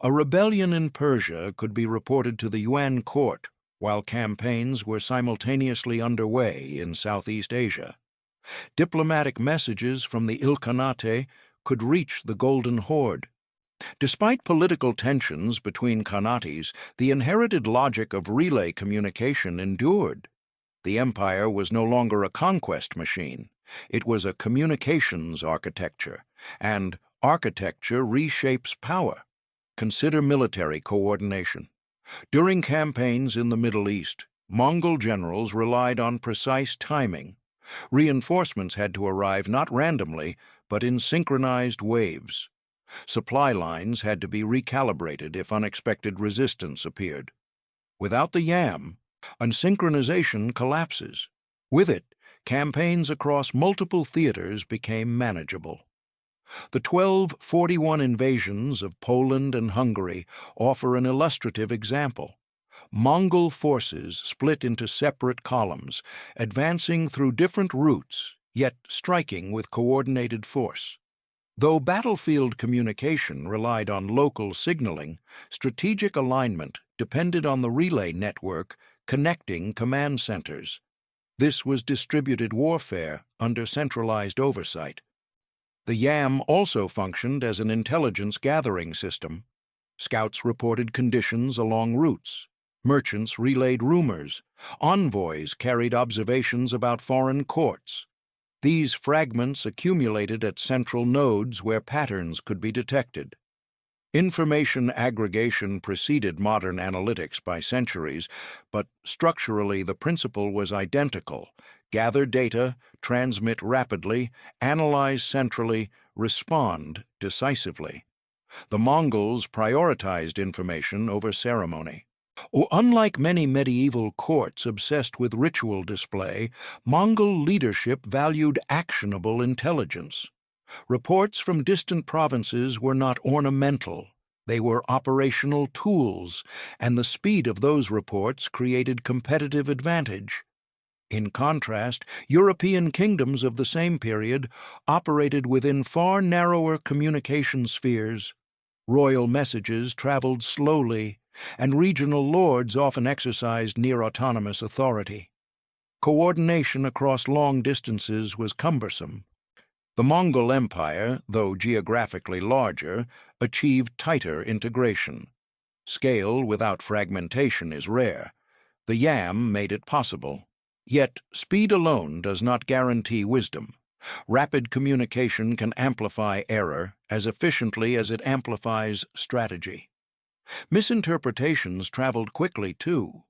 A rebellion in Persia could be reported to the Yuan court, while campaigns were simultaneously underway in Southeast Asia. Diplomatic messages from the Ilkhanate could reach the Golden Horde. Despite political tensions between khanates, the inherited logic of relay communication endured. The empire was no longer a conquest machine. It was a communications architecture, and architecture reshapes power. Consider military coordination. During campaigns in the Middle East, Mongol generals relied on precise timing. Reinforcements had to arrive not randomly, but in synchronized waves. Supply lines had to be recalibrated if unexpected resistance appeared. Without the yam, unsynchronization collapses. With it, campaigns across multiple theaters became manageable. The 1241 invasions of Poland and Hungary offer an illustrative example. Mongol forces split into separate columns, advancing through different routes, yet striking with coordinated force. Though battlefield communication relied on local signaling, strategic alignment depended on the relay network connecting command centers. This was distributed warfare under centralized oversight. The yam also functioned as an intelligence gathering system. Scouts reported conditions along routes. Merchants relayed rumors. Envoys carried observations about foreign courts. These fragments accumulated at central nodes where patterns could be detected. Information aggregation preceded modern analytics by centuries, but structurally the principle was identical. Gather data, transmit rapidly, analyze centrally, respond decisively. The Mongols prioritized information over ceremony. Unlike many medieval courts obsessed with ritual display, Mongol leadership valued actionable intelligence. Reports from distant provinces were not ornamental. They were operational tools, and the speed of those reports created competitive advantage. In contrast, European kingdoms of the same period operated within far narrower communication spheres. Royal messages traveled slowly, and regional lords often exercised near-autonomous authority. Coordination across long distances was cumbersome. The Mongol Empire, though geographically larger, achieved tighter integration. Scale without fragmentation is rare. The yam made it possible. Yet, speed alone does not guarantee wisdom. Rapid communication can amplify error as efficiently as it amplifies strategy. Misinterpretations traveled quickly, too.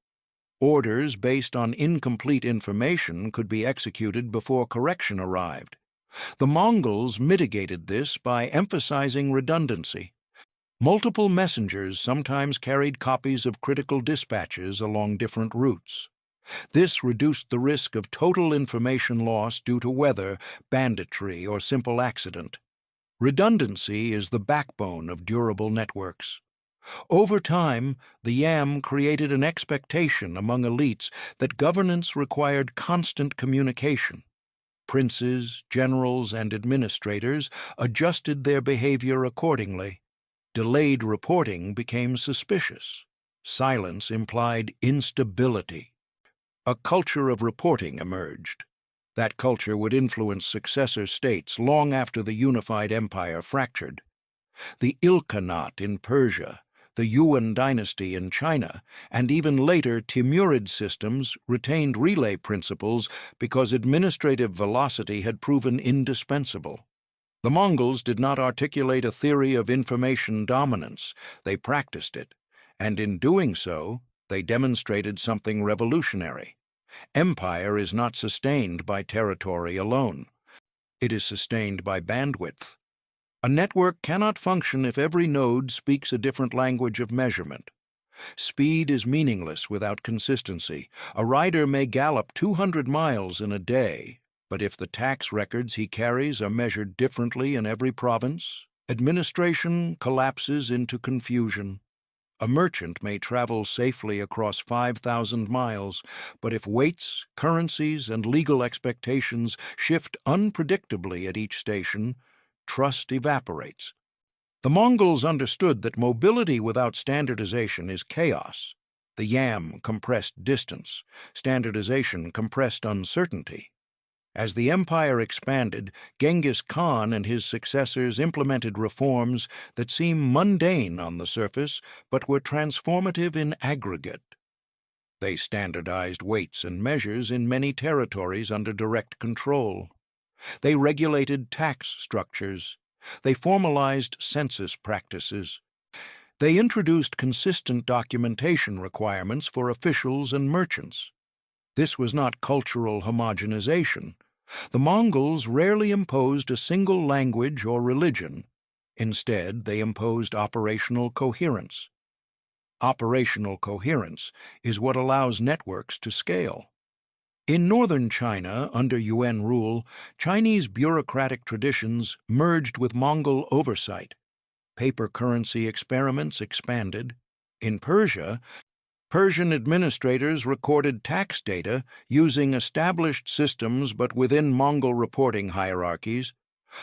Orders based on incomplete information could be executed before correction arrived. The Mongols mitigated this by emphasizing redundancy. Multiple messengers sometimes carried copies of critical dispatches along different routes. This reduced the risk of total information loss due to weather, banditry, or simple accident. Redundancy is the backbone of durable networks. Over time, the yam created an expectation among elites that governance required constant communication. Princes, generals, and administrators adjusted their behavior accordingly. Delayed reporting became suspicious. Silence implied instability. A culture of reporting emerged. That culture would influence successor states long after the unified empire fractured. The Ilkhanate in Persia, the Yuan dynasty in China, and even later Timurid systems retained relay principles because administrative velocity had proven indispensable. The Mongols did not articulate a theory of information dominance. They practiced it, and in doing so, they demonstrated something revolutionary. Empire is not sustained by territory alone. It is sustained by bandwidth. A network cannot function if every node speaks a different language of measurement. Speed is meaningless without consistency. A rider may gallop 200 miles in a day, but if the tax records he carries are measured differently in every province, administration collapses into confusion. A merchant may travel safely across 5,000 miles, but if weights, currencies, and legal expectations shift unpredictably at each station, trust evaporates. The Mongols understood that mobility without standardization is chaos. The yam compressed distance, standardization compressed uncertainty. As the empire expanded, Genghis Khan and his successors implemented reforms that seem mundane on the surface but were transformative in aggregate. They standardized weights and measures in many territories under direct control. They regulated tax structures. They formalized census practices. They introduced consistent documentation requirements for officials and merchants. This was not cultural homogenization. The Mongols rarely imposed a single language or religion. Instead, they imposed operational coherence. Operational coherence is what allows networks to scale. In northern China, under UN rule, Chinese bureaucratic traditions merged with Mongol oversight. Paper currency experiments expanded. In Persia, Persian administrators recorded tax data using established systems but within Mongol reporting hierarchies.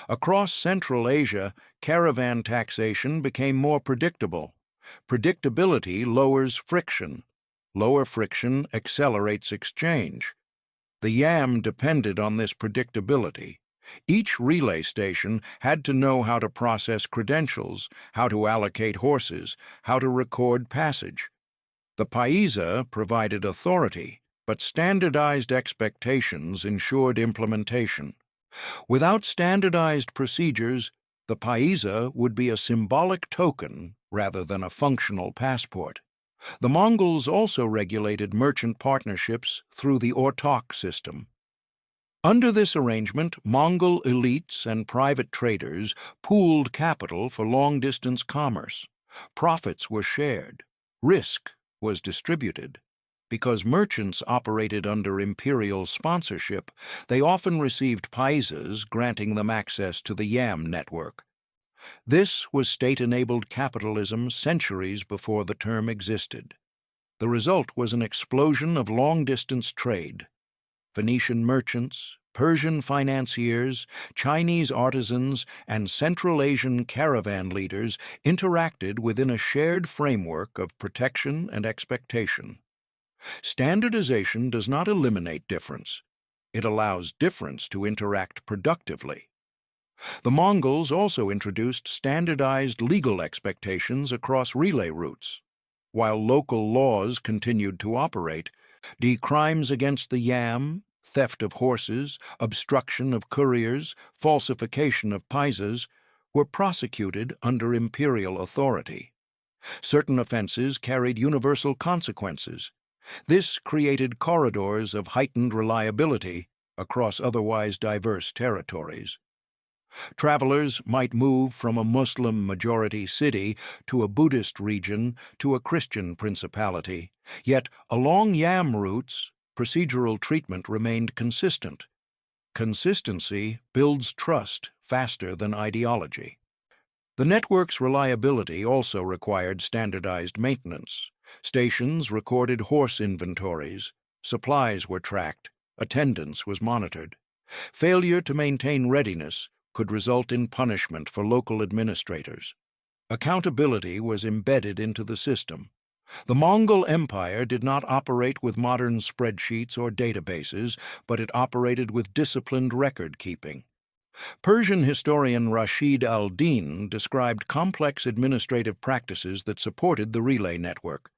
Across Central Asia, caravan taxation became more predictable. Predictability lowers friction. Lower friction accelerates exchange. The yam depended on this predictability. Each relay station had to know how to process credentials, how to allocate horses, how to record passage. The paisa provided authority, but standardized expectations ensured implementation. Without standardized procedures, the paisa would be a symbolic token rather than a functional passport. The Mongols also regulated merchant partnerships through the ortok system. Under this arrangement, Mongol elites and private traders pooled capital for long-distance commerce. Profits were shared. Risk was distributed. Because merchants operated under imperial sponsorship, they often received paisas granting them access to the yam network. This was state-enabled capitalism centuries before the term existed. The result was an explosion of long-distance trade. Phoenician merchants, Persian financiers, Chinese artisans, and Central Asian caravan leaders interacted within a shared framework of protection and expectation. Standardization does not eliminate difference. It allows difference to interact productively. The Mongols also introduced standardized legal expectations across relay routes. While local laws continued to operate, the crimes against the yam, theft of horses, obstruction of couriers, falsification of paisas, were prosecuted under imperial authority. Certain offenses carried universal consequences. This created corridors of heightened reliability across otherwise diverse territories. Travelers might move from a Muslim-majority city to a Buddhist region to a Christian principality, yet along yam routes, procedural treatment remained consistent. Consistency builds trust faster than ideology. The network's reliability also required standardized maintenance. Stations recorded horse inventories, supplies were tracked, attendance was monitored. Failure to maintain readiness could result in punishment for local administrators. Accountability was embedded into the system. The Mongol Empire did not operate with modern spreadsheets or databases, but it operated with disciplined record-keeping. Persian historian Rashid al-Din described complex administrative practices that supported the relay network.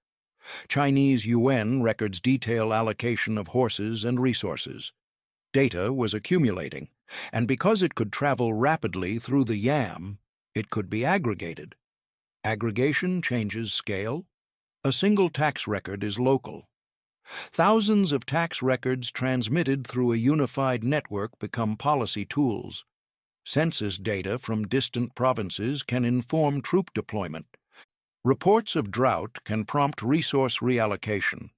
Chinese UN records detail allocation of horses and resources. Data was accumulating, and because it could travel rapidly through the yam, it could be aggregated. Aggregation changes scale. A single tax record is local. Thousands of tax records transmitted through a unified network become policy tools. Census data from distant provinces can inform troop deployment. Reports of drought can prompt resource reallocation.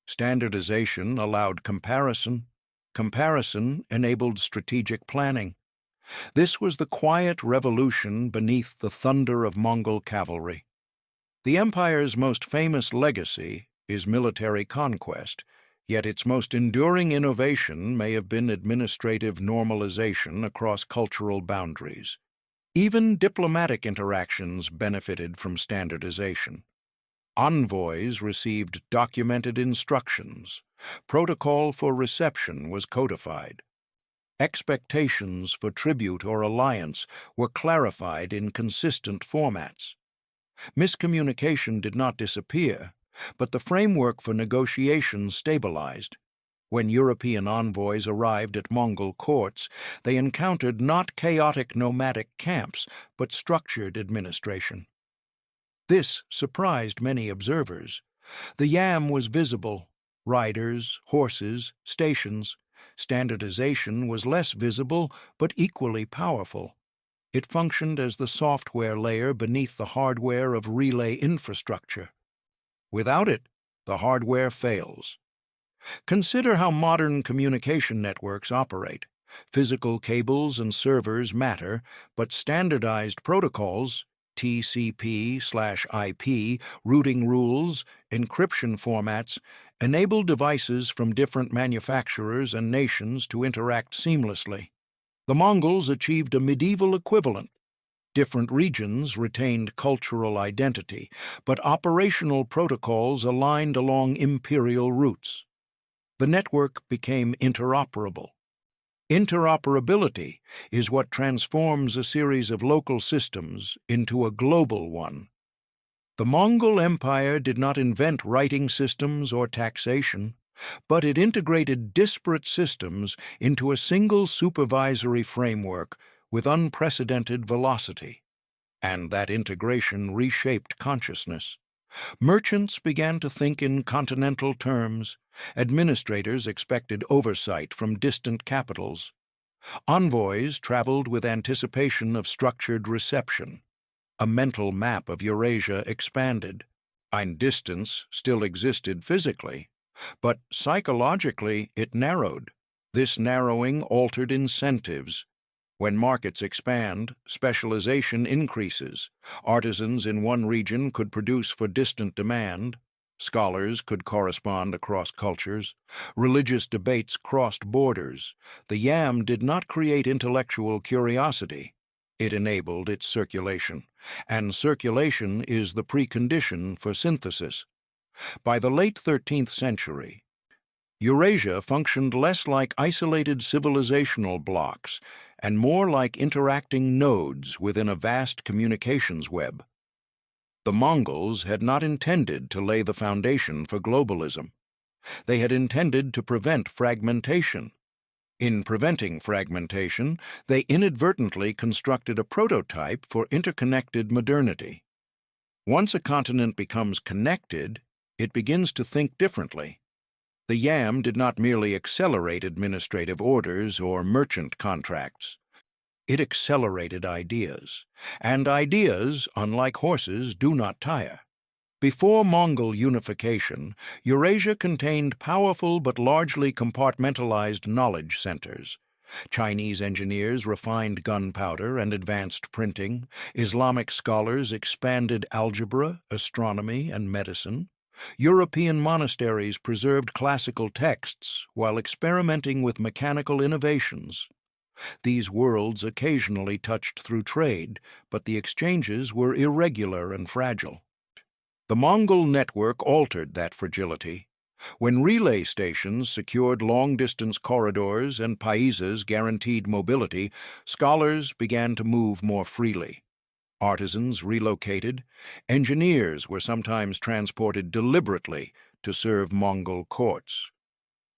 Standardization allowed comparison. Comparison enabled strategic planning. This was the quiet revolution beneath the thunder of Mongol cavalry. The empire's most famous legacy is military conquest, yet its most enduring innovation may have been administrative normalization across cultural boundaries. Even diplomatic interactions benefited from standardization. Envoys received documented instructions. Protocol for reception was codified. Expectations for tribute or alliance were clarified in consistent formats. Miscommunication did not disappear, but the framework for negotiation stabilized. When European envoys arrived at Mongol courts, they encountered not chaotic nomadic camps, but structured administration. This surprised many observers. The yam was visible: riders, horses, stations. Standardization was less visible, but equally powerful. It functioned as the software layer beneath the hardware of relay infrastructure. Without it, the hardware fails. Consider how modern communication networks operate. Physical cables and servers matter, but standardized protocols, TCP/IP, routing rules, encryption formats, enable devices from different manufacturers and nations to interact seamlessly. The Mongols achieved a medieval equivalent. Different regions retained cultural identity, but operational protocols aligned along imperial routes. The network became interoperable. Interoperability is what transforms a series of local systems into a global one. The Mongol Empire did not invent writing systems or taxation, but it integrated disparate systems into a single supervisory framework with unprecedented velocity. And that integration reshaped consciousness. Merchants began to think in continental terms. Administrators expected oversight from distant capitals. Envoys traveled with anticipation of structured reception. A mental map of Eurasia expanded. And distance still existed physically, but psychologically it narrowed. This narrowing altered incentives. When markets expand, specialization increases. Artisans in one region could produce for distant demand. Scholars could correspond across cultures. Religious debates crossed borders. The yam did not create intellectual curiosity. It enabled its circulation, and circulation is the precondition for synthesis. By the late 13th century, Eurasia functioned less like isolated civilizational blocks and more like interacting nodes within a vast communications web. The Mongols had not intended to lay the foundation for globalism. They had intended to prevent fragmentation. In preventing fragmentation, they inadvertently constructed a prototype for interconnected modernity. Once a continent becomes connected, it begins to think differently. The yam did not merely accelerate administrative orders or merchant contracts. It accelerated ideas, and ideas, unlike horses, do not tire. Before Mongol unification, Eurasia contained powerful but largely compartmentalized knowledge centers. Chinese engineers refined gunpowder and advanced printing. Islamic scholars expanded algebra, astronomy, and medicine. European monasteries preserved classical texts while experimenting with mechanical innovations. These worlds occasionally touched through trade, but the exchanges were irregular and fragile. The Mongol network altered that fragility. When relay stations secured long-distance corridors and paisas guaranteed mobility, scholars began to move more freely. Artisans relocated. Engineers were sometimes transported deliberately to serve Mongol courts.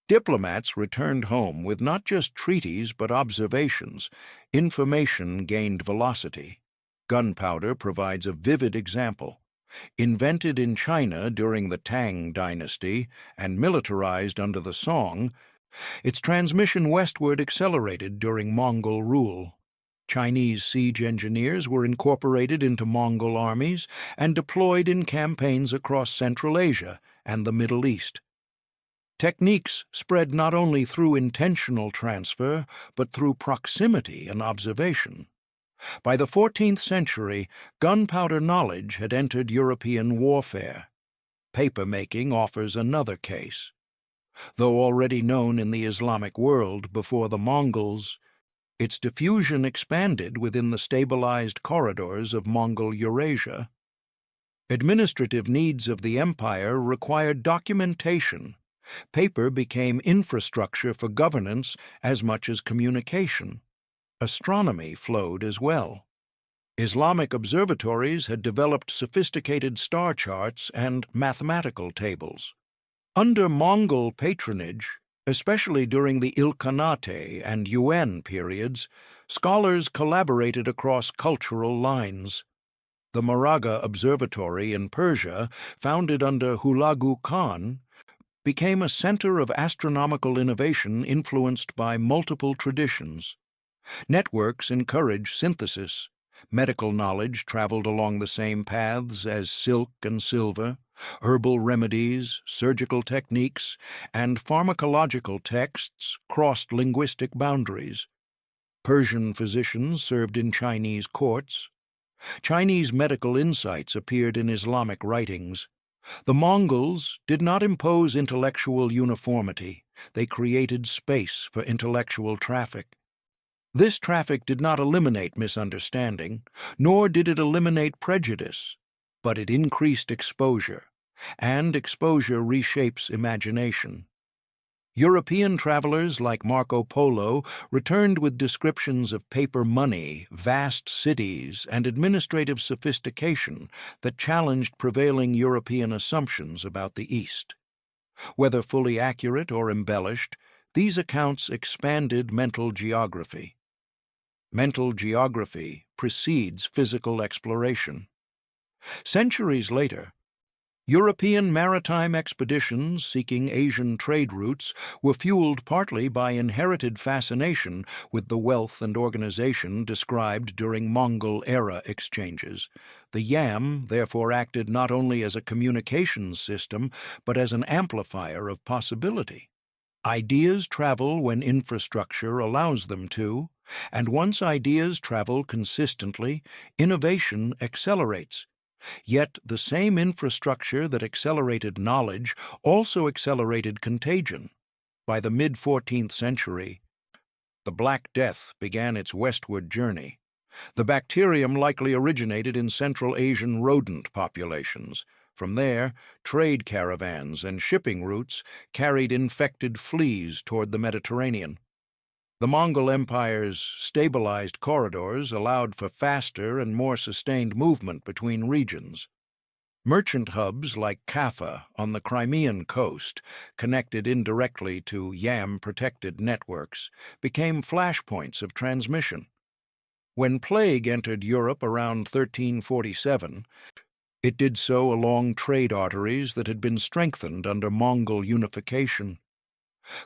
Diplomats returned home with not just treaties but observations. Information gained velocity. Gunpowder provides a vivid example. Invented in China during the Tang dynasty and militarized under the Song, its transmission westward accelerated during Mongol rule. Chinese siege engineers were incorporated into Mongol armies and deployed in campaigns across Central Asia and the Middle East. Techniques spread not only through intentional transfer, but through proximity and observation. By the 14th century, gunpowder knowledge had entered European warfare. Paper-making offers another case. Though already known in the Islamic world before the Mongols, its diffusion expanded within the stabilized corridors of Mongol Eurasia. Administrative needs of the empire required documentation. Paper became infrastructure for governance as much as communication. Astronomy flowed as well. Islamic observatories had developed sophisticated star charts and mathematical tables. Under Mongol patronage, especially during the Ilkhanate and Yuan periods, scholars collaborated across cultural lines. The Maraga Observatory in Persia, founded under Hulagu Khan, became a center of astronomical innovation influenced by multiple traditions. Networks encouraged synthesis. Medical knowledge traveled along the same paths as silk and silver. Herbal remedies, surgical techniques, and pharmacological texts crossed linguistic boundaries. Persian physicians served in Chinese courts. Chinese medical insights appeared in Islamic writings. The Mongols did not impose intellectual uniformity. They created space for intellectual traffic. This traffic did not eliminate misunderstanding, nor did it eliminate prejudice, but it increased exposure, and exposure reshapes imagination. European travelers like Marco Polo returned with descriptions of paper money, vast cities, and administrative sophistication that challenged prevailing European assumptions about the East. Whether fully accurate or embellished, these accounts expanded mental geography. Mental geography precedes physical exploration. Centuries later, European maritime expeditions seeking Asian trade routes were fueled partly by inherited fascination with the wealth and organization described during Mongol-era exchanges. The yam therefore acted not only as a communications system, but as an amplifier of possibility. Ideas travel when infrastructure allows them to, and once ideas travel consistently, innovation accelerates. Yet the same infrastructure that accelerated knowledge also accelerated contagion. By the mid-14th century, the Black Death began its westward journey. The bacterium likely originated in Central Asian rodent populations. From there, trade caravans and shipping routes carried infected fleas toward the Mediterranean. The Mongol Empire's stabilized corridors allowed for faster and more sustained movement between regions. Merchant hubs like Kaffa on the Crimean coast, connected indirectly to yam-protected networks, became flashpoints of transmission. When plague entered Europe around 1347, it did so along trade arteries that had been strengthened under Mongol unification.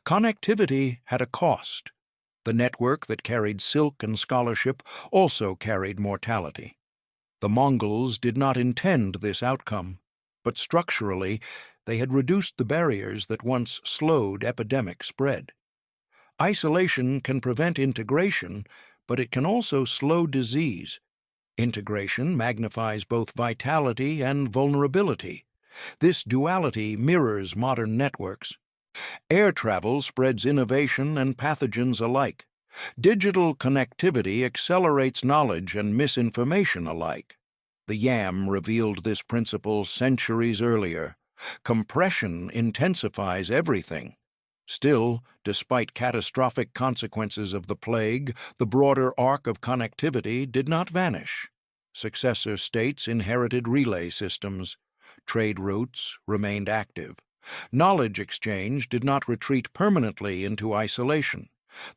Connectivity had a cost. The network that carried silk and scholarship also carried mortality. The Mongols did not intend this outcome, but structurally they had reduced the barriers that once slowed epidemic spread. Isolation can prevent integration, but it can also slow disease. Integration magnifies both vitality and vulnerability. This duality mirrors modern networks. Air travel spreads innovation and pathogens alike. Digital connectivity accelerates knowledge and misinformation alike. The yam revealed this principle centuries earlier. Compression intensifies everything. Still, despite catastrophic consequences of the plague, the broader arc of connectivity did not vanish. Successor states inherited relay systems. Trade routes remained active. Knowledge exchange did not retreat permanently into isolation.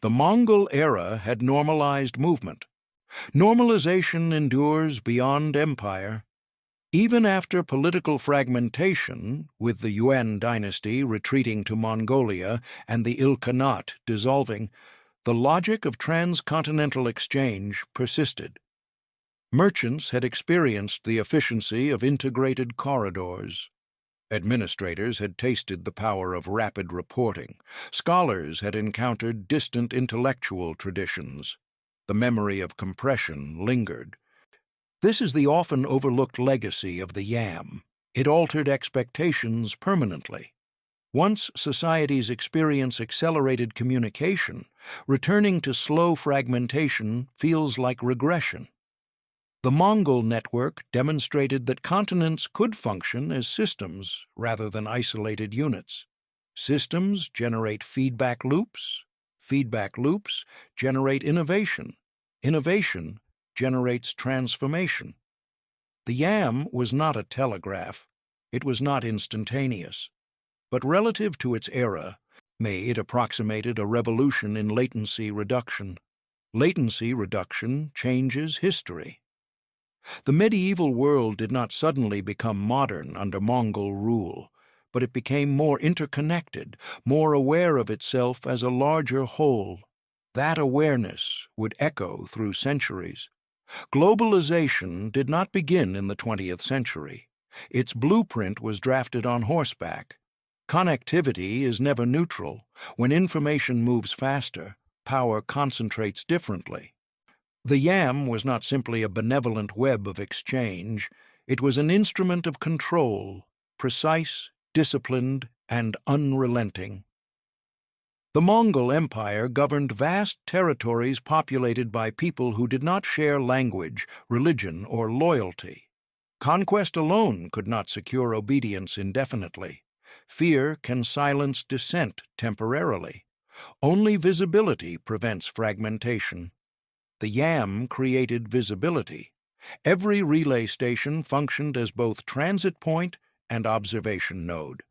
The Mongol era had normalized movement. Normalization endures beyond empire. Even after political fragmentation, with the Yuan dynasty retreating to Mongolia and the Ilkhanate dissolving, The logic of transcontinental exchange persisted. Merchants had experienced the efficiency of integrated corridors. Administrators had tasted the power of rapid reporting. Scholars had encountered distant intellectual traditions. The memory of compression lingered. This is the often overlooked legacy of the yam. It altered expectations permanently. Once societies experience accelerated communication, returning to slow fragmentation feels like regression. The Mongol network demonstrated that continents could function as systems rather than isolated units. Systems generate feedback loops generate innovation generates transformation. The yam was not a telegraph, it was not instantaneous, but relative to its era, it approximated a revolution in latency reduction. Latency reduction changes history. The medieval world did not suddenly become modern under Mongol rule, but it became more interconnected, more aware of itself as a larger whole. That awareness would echo through centuries. Globalization did not begin in the 20th century. Its blueprint was drafted on horseback. Connectivity is never neutral. When information moves faster, power concentrates differently. The yam was not simply a benevolent web of exchange, it was an instrument of control, precise, disciplined, and unrelenting. The Mongol Empire governed vast territories populated by people who did not share language, religion, or loyalty. Conquest alone could not secure obedience indefinitely. Fear can silence dissent temporarily. Only visibility prevents fragmentation. The yam created visibility. Every relay station functioned as both transit point and observation node.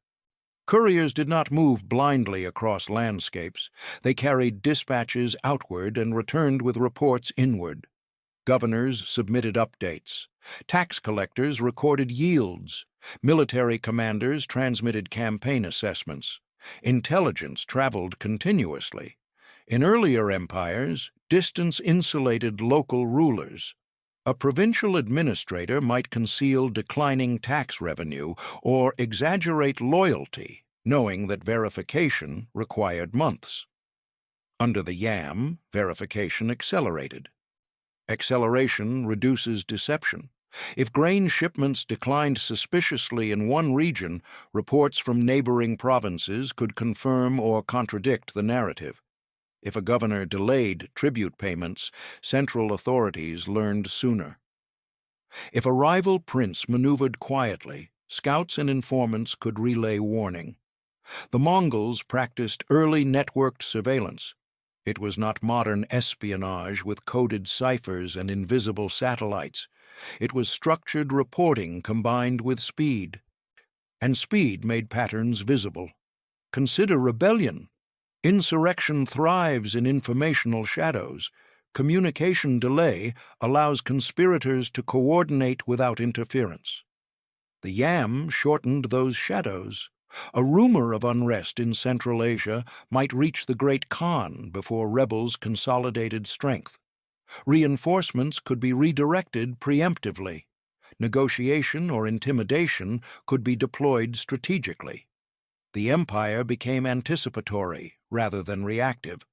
Couriers did not move blindly across landscapes. They carried dispatches outward and returned with reports inward. Governors submitted updates. Tax collectors recorded yields. Military commanders transmitted campaign assessments. Intelligence traveled continuously. In earlier empires, distance insulated local rulers. A provincial administrator might conceal declining tax revenue or exaggerate loyalty, knowing that verification required months. Under the yam, verification accelerated. Acceleration reduces deception. If grain shipments declined suspiciously in one region, reports from neighboring provinces could confirm or contradict the narrative. If a governor delayed tribute payments, central authorities learned sooner. If a rival prince maneuvered quietly, scouts and informants could relay warning. The Mongols practiced early networked surveillance. It was not modern espionage with coded ciphers and invisible satellites. It was structured reporting combined with speed. And speed made patterns visible. Consider rebellion. Insurrection thrives in informational shadows. Communication delay allows conspirators to coordinate without interference. The yam shortened those shadows. A rumor of unrest in Central Asia might reach the Great Khan before rebels consolidated strength. Reinforcements could be redirected preemptively. Negotiation or intimidation could be deployed strategically. The empire became anticipatory rather than reactive.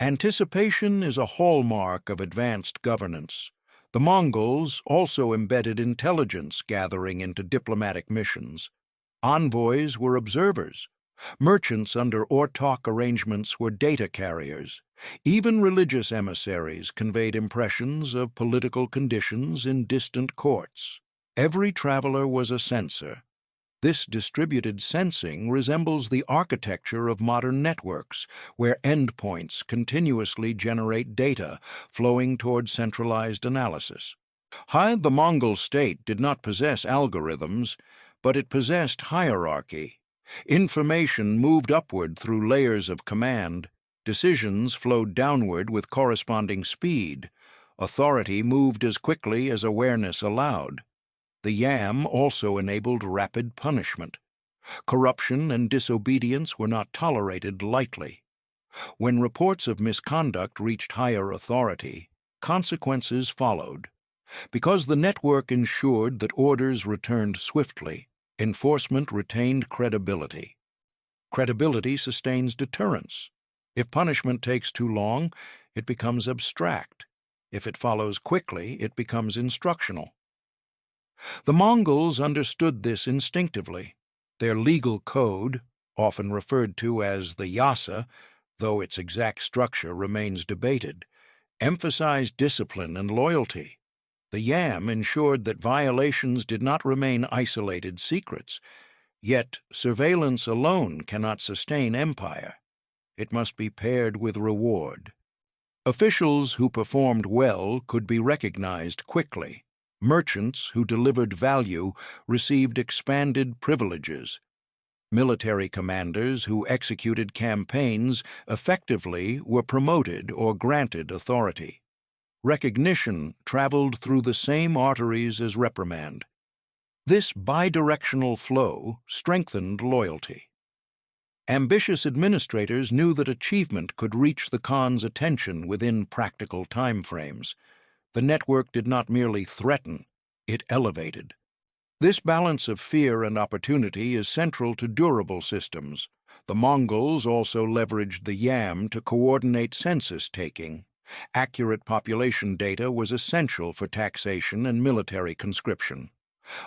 Anticipation is a hallmark of advanced governance. The Mongols also embedded intelligence gathering into diplomatic missions. Envoys were observers. Merchants under autark arrangements were data carriers. Even religious emissaries conveyed impressions of political conditions in distant courts. Every traveler was a censor. This distributed sensing resembles the architecture of modern networks, where endpoints continuously generate data flowing toward centralized analysis. The Mongol state did not possess algorithms, but it possessed hierarchy. Information moved upward through layers of command. Decisions flowed downward with corresponding speed. Authority moved as quickly as awareness allowed. The yam also enabled rapid punishment. Corruption and disobedience were not tolerated lightly. When reports of misconduct reached higher authority, consequences followed. Because the network ensured that orders returned swiftly, enforcement retained credibility. Credibility sustains deterrence. If punishment takes too long, it becomes abstract. If it follows quickly, it becomes instructional. The Mongols understood this instinctively. Their legal code, often referred to as the yasa, though its exact structure remains debated, emphasized discipline and loyalty. The yam ensured that violations did not remain isolated secrets. Yet surveillance alone cannot sustain empire. It must be paired with reward. Officials who performed well could be recognized quickly. Merchants who delivered value received expanded privileges. Military commanders who executed campaigns effectively were promoted or granted authority. Recognition traveled through the same arteries as reprimand. This bidirectional flow strengthened loyalty. Ambitious administrators knew that achievement could reach the Khan's attention within practical timeframes. The network did not merely threaten, it elevated. This balance of fear and opportunity is central to durable systems. The Mongols also leveraged the yam to coordinate census-taking. Accurate population data was essential for taxation and military conscription.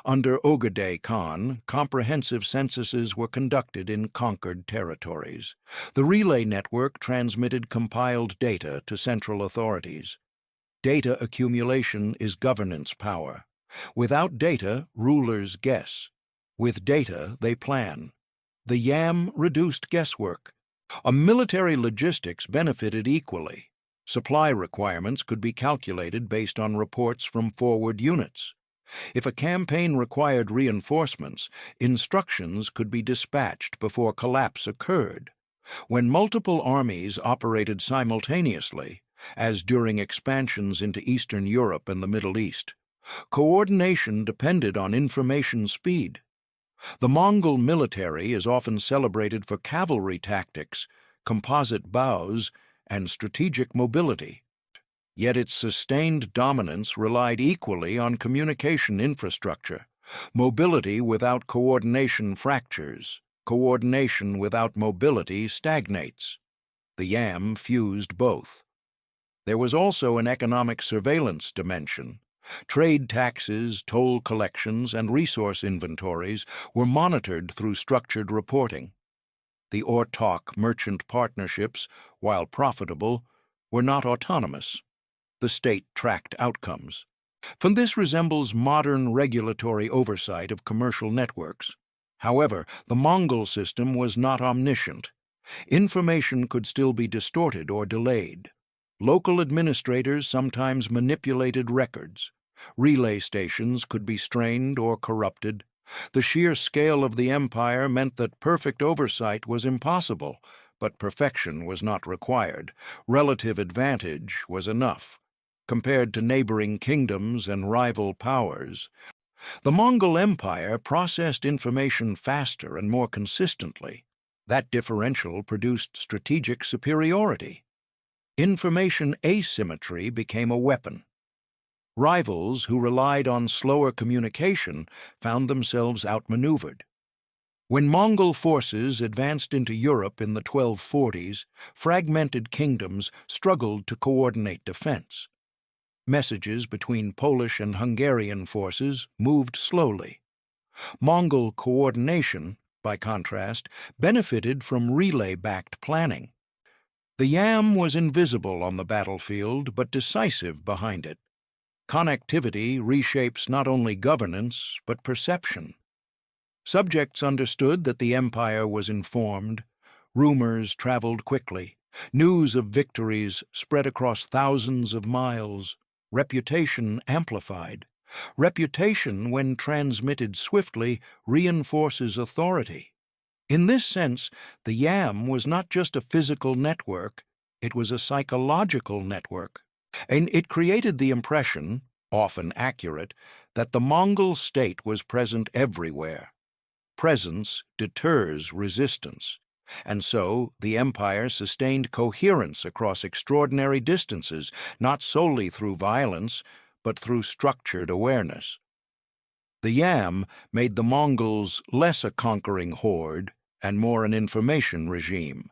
Under Ogadai Khan, comprehensive censuses were conducted in conquered territories. The relay network transmitted compiled data to central authorities. Data accumulation is governance power. Without data, rulers guess. With data, they plan. The yam reduced guesswork. Military logistics benefited equally. Supply requirements could be calculated based on reports from forward units. If a campaign required reinforcements, instructions could be dispatched before collapse occurred. When multiple armies operated simultaneously, as during expansions into Eastern Europe and the Middle East, coordination depended on information speed. The Mongol military is often celebrated for cavalry tactics, composite bows, and strategic mobility. Yet its sustained dominance relied equally on communication infrastructure. Mobility without coordination fractures. Coordination without mobility stagnates. The yam fused both. There was also an economic surveillance dimension. Trade taxes, toll collections, and resource inventories were monitored through structured reporting. The autark merchant partnerships, while profitable, were not autonomous. The state tracked outcomes. From this resembles modern regulatory oversight of commercial networks. However, the Mongol system was not omniscient. Information could still be distorted or delayed. Local administrators sometimes manipulated records. Relay stations could be strained or corrupted. The sheer scale of the empire meant that perfect oversight was impossible, but perfection was not required. Relative advantage was enough. Compared to neighboring kingdoms and rival powers, the Mongol Empire processed information faster and more consistently. That differential produced strategic superiority. Information asymmetry became a weapon. Rivals who relied on slower communication found themselves outmaneuvered. When Mongol forces advanced into Europe in the 1240s, fragmented kingdoms struggled to coordinate defense. Messages between Polish and Hungarian forces moved slowly. Mongol coordination, by contrast, benefited from relay-backed planning. The yam was invisible on the battlefield, but decisive behind it. Connectivity reshapes not only governance, but perception. Subjects understood that the empire was informed. Rumors traveled quickly. News of victories spread across thousands of miles. Reputation amplified. Reputation, when transmitted swiftly, reinforces authority. In this sense, the yam was not just a physical network, it was a psychological network. And it created the impression, often accurate, that the Mongol state was present everywhere. Presence deters resistance. And so, the empire sustained coherence across extraordinary distances, not solely through violence, but through structured awareness. The Yam made the Mongols less a conquering horde and more an information regime.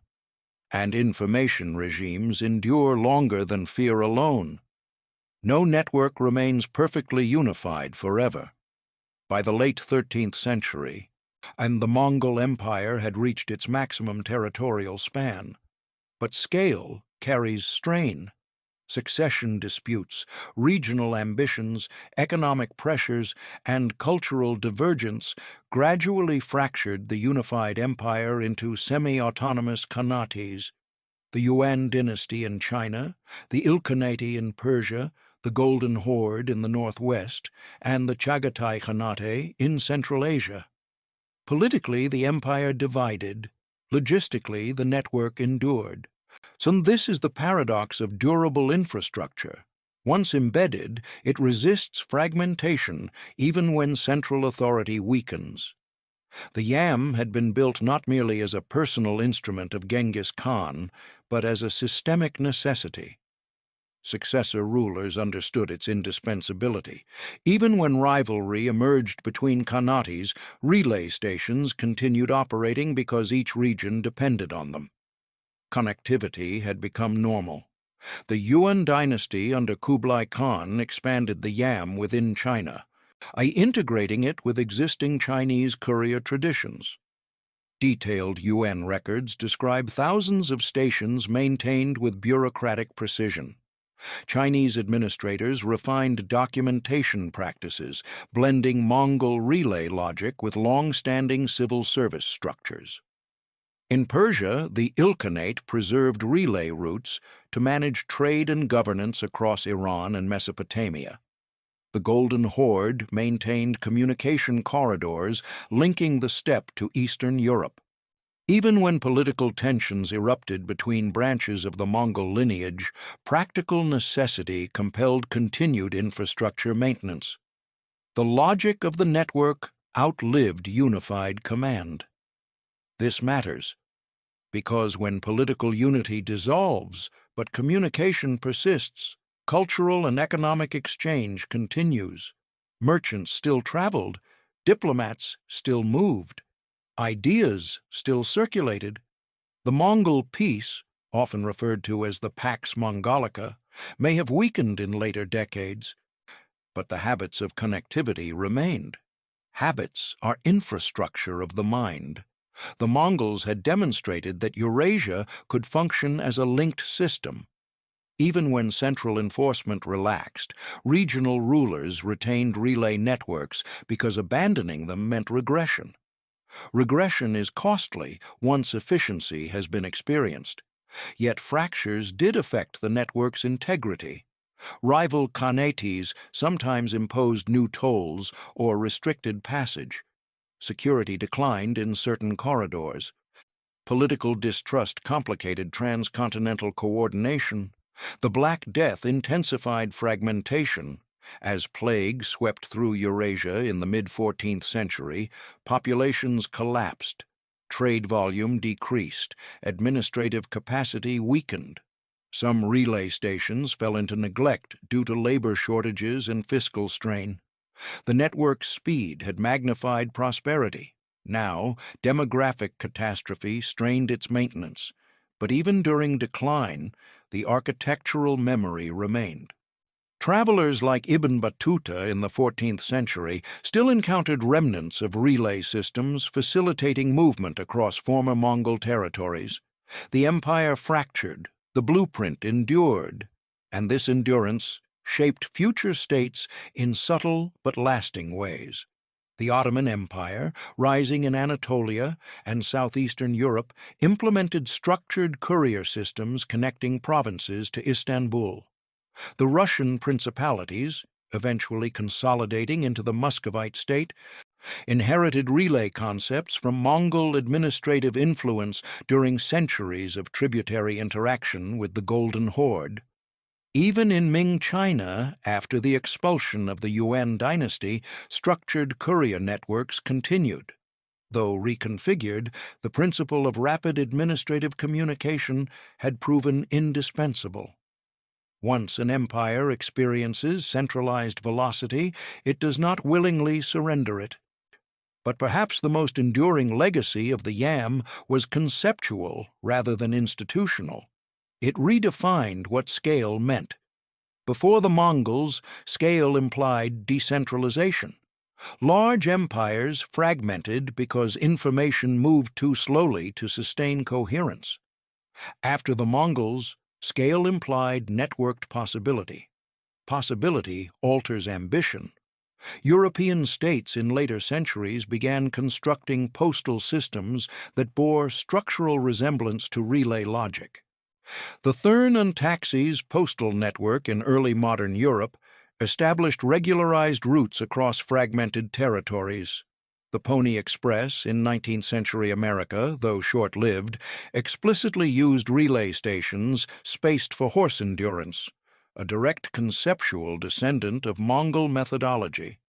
And information regimes endure longer than fear alone. No network remains perfectly unified forever. By the late 13th century, and the Mongol Empire had reached its maximum territorial span. But scale carries strain. Succession disputes, regional ambitions, economic pressures, and cultural divergence gradually fractured the unified empire into semi-autonomous khanates. The Yuan dynasty in China, the Ilkhanate in Persia, the Golden Horde in the northwest, and the Chagatai Khanate in Central Asia. Politically, the empire divided. Logistically, the network endured. So this is the paradox of durable infrastructure. Once embedded, it resists fragmentation even when central authority weakens. The Yam had been built not merely as a personal instrument of Genghis Khan, but as a systemic necessity. Successor rulers understood its indispensability. Even when rivalry emerged between khanates, relay stations continued operating because each region depended on them. Connectivity had become normal. The Yuan dynasty under Kublai Khan expanded the Yam within China, integrating it with existing Chinese courier traditions. Detailed UN records describe thousands of stations maintained with bureaucratic precision. Chinese administrators refined documentation practices, blending Mongol relay logic with long-standing civil service structures. In Persia, the Ilkhanate preserved relay routes to manage trade and governance across Iran and Mesopotamia. The Golden Horde maintained communication corridors linking the steppe to Eastern Europe. Even when political tensions erupted between branches of the Mongol lineage, practical necessity compelled continued infrastructure maintenance. The logic of the network outlived unified command. This matters, because when political unity dissolves but communication persists, cultural and economic exchange continues. Merchants still traveled, diplomats still moved. Ideas still circulated. The Mongol peace, often referred to as the Pax Mongolica, may have weakened in later decades, but the habits of connectivity remained. Habits are infrastructure of the mind. The Mongols had demonstrated that Eurasia could function as a linked system. Even when central enforcement relaxed, regional rulers retained relay networks because abandoning them meant regression. Regression is costly once efficiency has been experienced. Yet fractures did affect the network's integrity. Rival khanates sometimes imposed new tolls or restricted passage. Security declined in certain corridors. Political distrust complicated transcontinental coordination. The Black Death intensified fragmentation. As plague swept through Eurasia in the mid-14th century, populations collapsed, trade volume decreased, administrative capacity weakened. Some relay stations fell into neglect due to labor shortages and fiscal strain. The network's speed had magnified prosperity. Now, demographic catastrophe strained its maintenance, but even during decline, the architectural memory remained. Travelers like Ibn Battuta in the 14th century still encountered remnants of relay systems facilitating movement across former Mongol territories. The empire fractured, the blueprint endured, and this endurance shaped future states in subtle but lasting ways. The Ottoman Empire, rising in Anatolia and southeastern Europe, implemented structured courier systems connecting provinces to Istanbul. The Russian principalities, eventually consolidating into the Muscovite state, inherited relay concepts from Mongol administrative influence during centuries of tributary interaction with the Golden Horde. Even in Ming China, after the expulsion of the Yuan dynasty, structured courier networks continued. Though reconfigured, the principle of rapid administrative communication had proven indispensable. Once an empire experiences centralized velocity, it does not willingly surrender it. But perhaps the most enduring legacy of the yam was conceptual rather than institutional. It redefined what scale meant. Before the Mongols, scale implied decentralization. Large empires fragmented because information moved too slowly to sustain coherence. After the Mongols, scale implied networked possibility. Possibility alters ambition. European states in later centuries began constructing postal systems that bore structural resemblance to relay logic. The Thurn and Taxis postal network in early modern Europe established regularized routes across fragmented territories. The Pony Express in 19th-century America, though short-lived, explicitly used relay stations spaced for horse endurance, a direct conceptual descendant of Mongol methodology.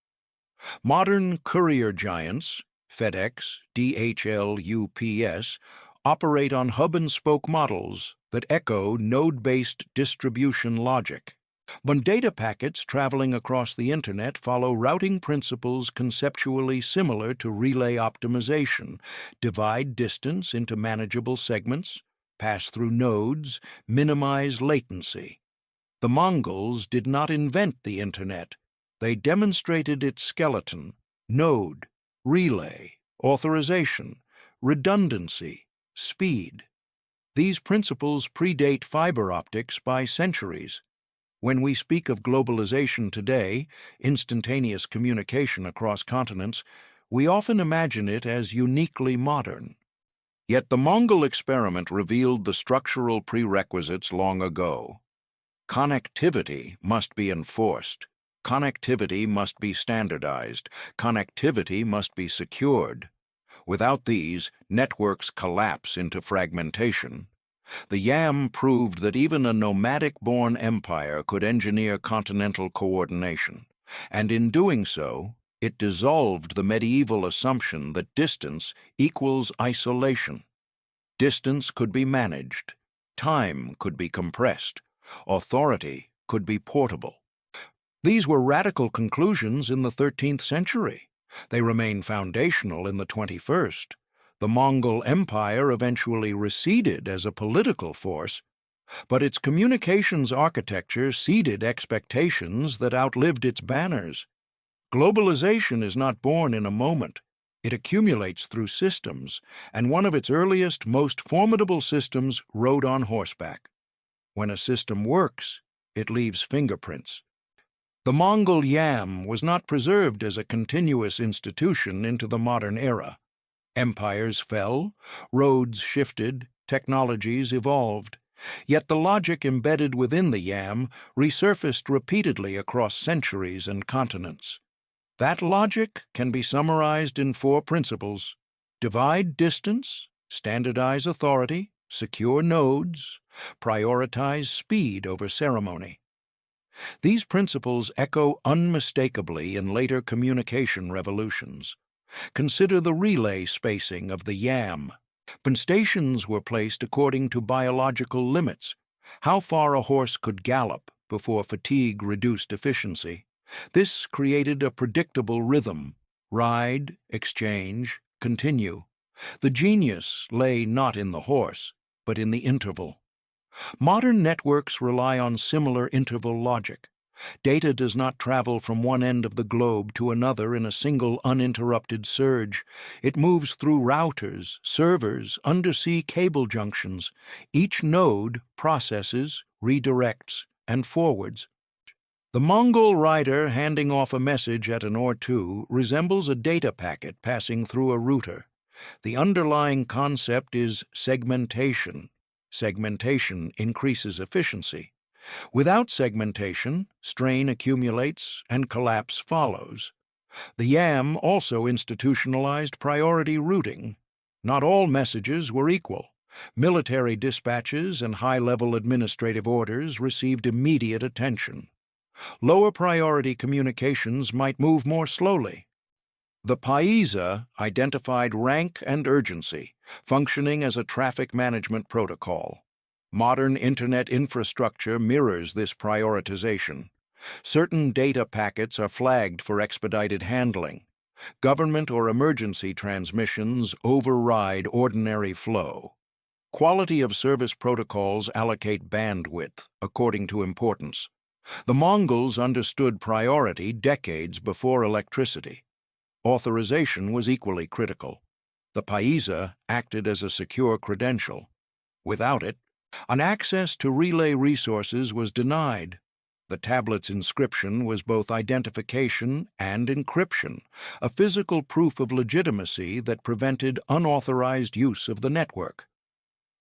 Modern courier giants, FedEx, DHL, UPS, operate on hub-and-spoke models that echo node-based distribution logic. When data packets traveling across the Internet follow routing principles conceptually similar to relay optimization, divide distance into manageable segments, pass through nodes, minimize latency. The Mongols did not invent the Internet. They demonstrated its skeleton: node, relay, authorization, redundancy, speed. These principles predate fiber optics by centuries. When we speak of globalization today, instantaneous communication across continents, we often imagine it as uniquely modern. Yet the Mongol experiment revealed the structural prerequisites long ago. Connectivity must be enforced. Connectivity must be standardized. Connectivity must be secured. Without these, networks collapse into fragmentation. The yam proved that even a nomadic-born empire could engineer continental coordination, and in doing so, it dissolved the medieval assumption that distance equals isolation. Distance could be managed, time could be compressed, authority could be portable. These were radical conclusions in the 13th century. They remain foundational in the 21st. The Mongol Empire eventually receded as a political force, but its communications architecture seeded expectations that outlived its banners. Globalization is not born in a moment. It accumulates through systems, and one of its earliest, most formidable systems rode on horseback. When a system works, it leaves fingerprints. The Mongol yam was not preserved as a continuous institution into the modern era. Empires fell, roads shifted, technologies evolved. Yet the logic embedded within the yam resurfaced repeatedly across centuries and continents. That logic can be summarized in 4 principles: divide distance, standardize authority, secure nodes, prioritize speed over ceremony. These principles echo unmistakably in later communication revolutions. Consider the relay spacing of the yam. When stations were placed according to biological limits, how far a horse could gallop before fatigue reduced efficiency. This created a predictable rhythm: ride, exchange, continue. The genius lay not in the horse, but in the interval. Modern networks rely on similar interval logic. Data does not travel from one end of the globe to another in a single uninterrupted surge. It moves through routers, servers, undersea cable junctions. Each node processes, redirects, and forwards. The Mongol rider handing off a message at an or2 resembles a data packet passing through a router. The underlying concept is segmentation. Segmentation increases efficiency. Without segmentation, strain accumulates and collapse follows. The yam also institutionalized priority routing. Not all messages were equal. Military dispatches and high-level administrative orders received immediate attention. Lower priority communications might move more slowly. The paisa identified rank and urgency, functioning as a traffic management protocol. Modern Internet infrastructure mirrors this prioritization. Certain data packets are flagged for expedited handling. Government or emergency transmissions override ordinary flow. Quality of service protocols allocate bandwidth according to importance. The Mongols understood priority decades before electricity. Authorization was equally critical. The paisa acted as a secure credential. Without it, an access to relay resources was denied. The tablet's inscription was both identification and encryption, a physical proof of legitimacy that prevented unauthorized use of the network.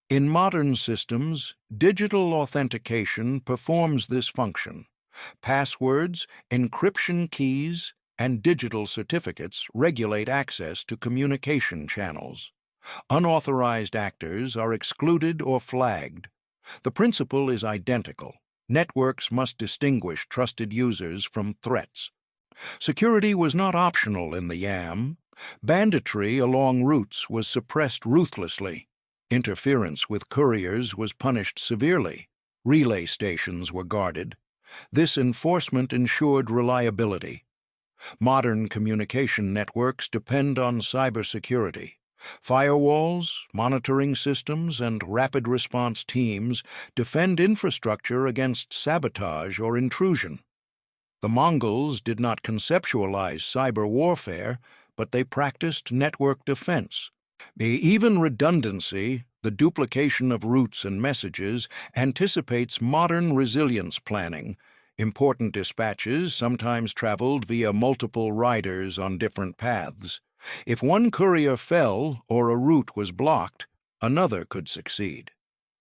In modern systems, digital authentication performs this function. Passwords, encryption keys, and digital certificates regulate access to communication channels. Unauthorized actors are excluded or flagged. The principle is identical. Networks must distinguish trusted users from threats. Security was not optional in the YAM. Banditry along routes was suppressed ruthlessly. Interference with couriers was punished severely. Relay stations were guarded. This enforcement ensured reliability. Modern communication networks depend on cybersecurity. Firewalls, monitoring systems, and rapid response teams defend infrastructure against sabotage or intrusion. The Mongols did not conceptualize cyber warfare, but they practiced network defense. Even redundancy, the duplication of routes and messages, anticipates modern resilience planning. Important dispatches sometimes traveled via multiple riders on different paths. If one courier fell or a route was blocked, another could succeed.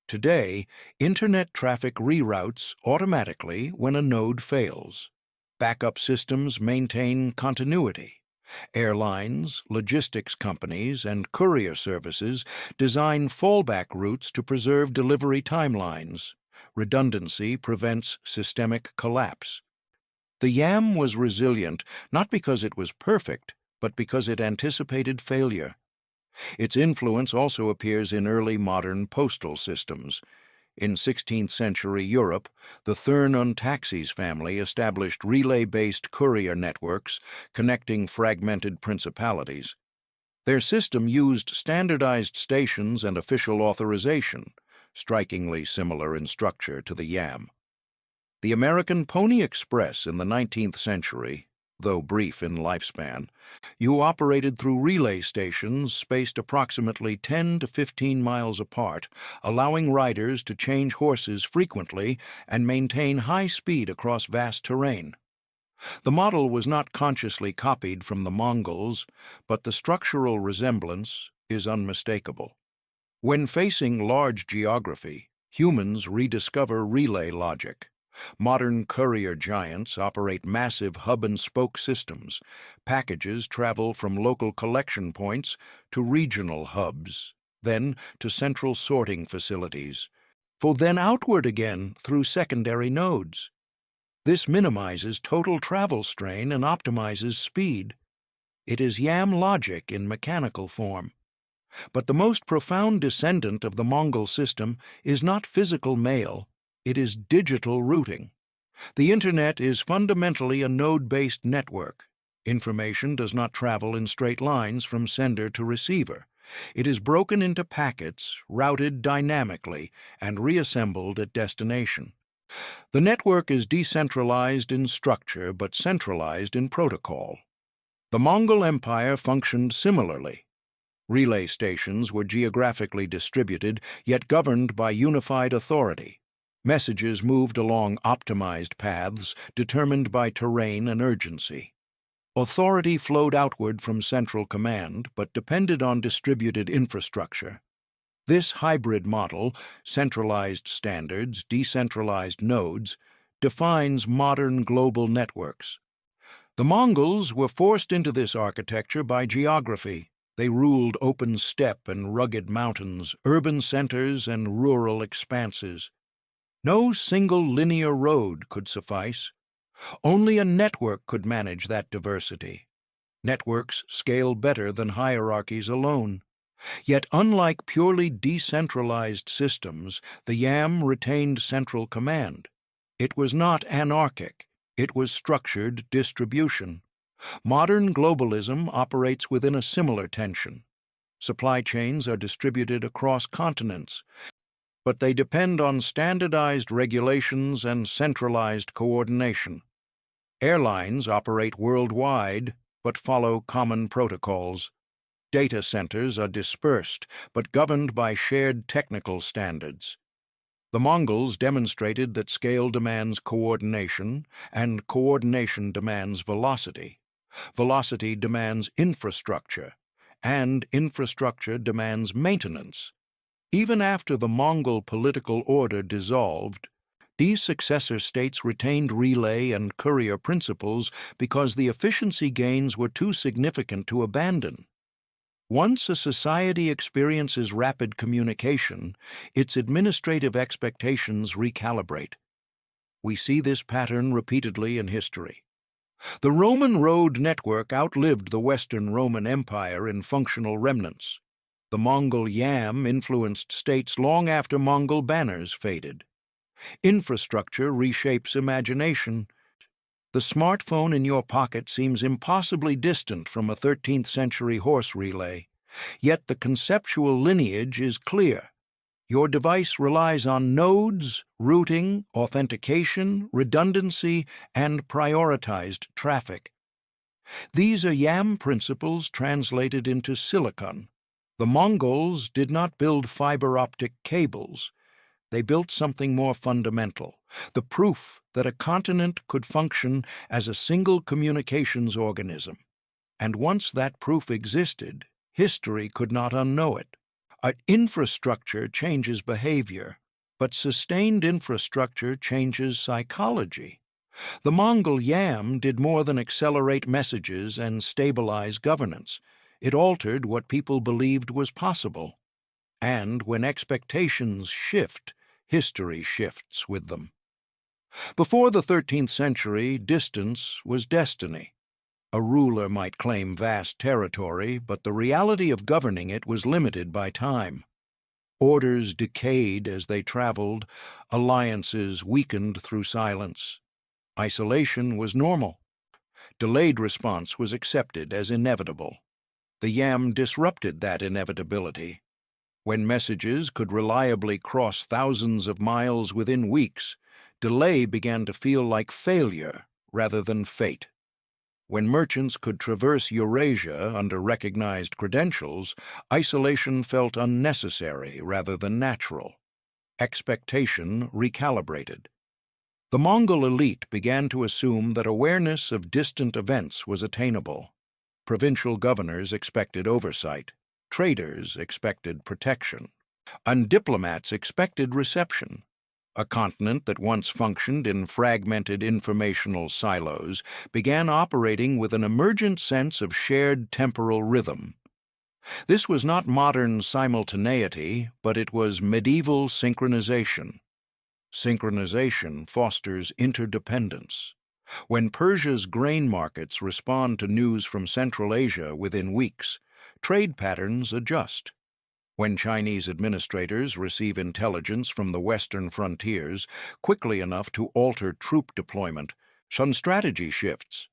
Today, Internet traffic reroutes automatically when a node fails. Backup systems maintain continuity. Airlines, logistics companies, and courier services design fallback routes to preserve delivery timelines. Redundancy prevents systemic collapse. The YAM was resilient not because it was perfect, but because it anticipated failure. Its influence also appears in early modern postal systems. In 16th century Europe, the Thurn-und-Taxis family established relay-based courier networks connecting fragmented principalities. Their system used standardized stations and official authorization, strikingly similar in structure to the YAM. The American Pony Express in the 19th century, though brief in lifespan, operated through relay stations spaced approximately 10 to 15 miles apart, allowing riders to change horses frequently and maintain high speed across vast terrain. The model was not consciously copied from the Mongols, but the structural resemblance is unmistakable. When facing large geography, humans rediscover relay logic. Modern courier giants operate massive hub-and-spoke systems. Packages travel from local collection points to regional hubs, then to central sorting facilities, for then outward again through secondary nodes. This minimizes total travel strain and optimizes speed. It is YAM logic in mechanical form. But the most profound descendant of the Mongol system is not physical mail, it is digital routing. The Internet is fundamentally a node-based network. Information does not travel in straight lines from sender to receiver. It is broken into packets, routed dynamically, and reassembled at destination. The network is decentralized in structure but centralized in protocol. The Mongol Empire functioned similarly. Relay stations were geographically distributed, yet governed by unified authority. Messages moved along optimized paths determined by terrain and urgency. Authority flowed outward from central command, but depended on distributed infrastructure. This hybrid model, centralized standards, decentralized nodes, defines modern global networks. The Mongols were forced into this architecture by geography. They ruled open steppe and rugged mountains, urban centers and rural expanses. No single linear road could suffice. Only a network could manage that diversity. Networks scale better than hierarchies alone. Yet unlike purely decentralized systems, the YAM retained central command. It was not anarchic, it was structured distribution. Modern globalism operates within a similar tension. Supply chains are distributed across continents, but they depend on standardized regulations and centralized coordination. Airlines operate worldwide, but follow common protocols. Data centers are dispersed, but governed by shared technical standards. The Mongols demonstrated that scale demands coordination, and coordination demands velocity. Velocity demands infrastructure, and infrastructure demands maintenance. Even after the Mongol political order dissolved, these successor states retained relay and courier principles because the efficiency gains were too significant to abandon. Once a society experiences rapid communication, its administrative expectations recalibrate. We see this pattern repeatedly in history. The Roman road network outlived the Western Roman Empire in functional remnants. The Mongol YAM influenced states long after Mongol banners faded. Infrastructure reshapes imagination. The smartphone in your pocket seems impossibly distant from a 13th century horse relay, yet the conceptual lineage is clear. Your device relies on nodes, routing, authentication, redundancy, and prioritized traffic. These are YAM principles translated into silicon. The Mongols did not build fiber optic cables. They built something more fundamental, the proof that a continent could function as a single communications organism. And once that proof existed, history could not unknow it. Infrastructure changes behavior, but sustained infrastructure changes psychology. The Mongol YAM did more than accelerate messages and stabilize governance. It altered what people believed was possible. And when expectations shift, history shifts with them. Before the 13th century, distance was destiny. A ruler might claim vast territory, but the reality of governing it was limited by time. Orders decayed as they traveled, alliances weakened through silence. Isolation was normal. Delayed response was accepted as inevitable. The YAM disrupted that inevitability. When messages could reliably cross thousands of miles within weeks, delay began to feel like failure rather than fate. When merchants could traverse Eurasia under recognized credentials, isolation felt unnecessary rather than natural. Expectation recalibrated. The Mongol elite began to assume that awareness of distant events was attainable. Provincial governors expected oversight. Traders expected protection. And diplomats expected reception. A continent that once functioned in fragmented informational silos began operating with an emergent sense of shared temporal rhythm. This was not modern simultaneity, but it was medieval synchronization. Synchronization fosters interdependence. When Persia's grain markets respond to news from Central Asia within weeks, trade patterns adjust. When Chinese administrators receive intelligence from the western frontiers quickly enough to alter troop deployment, some strategy shifts.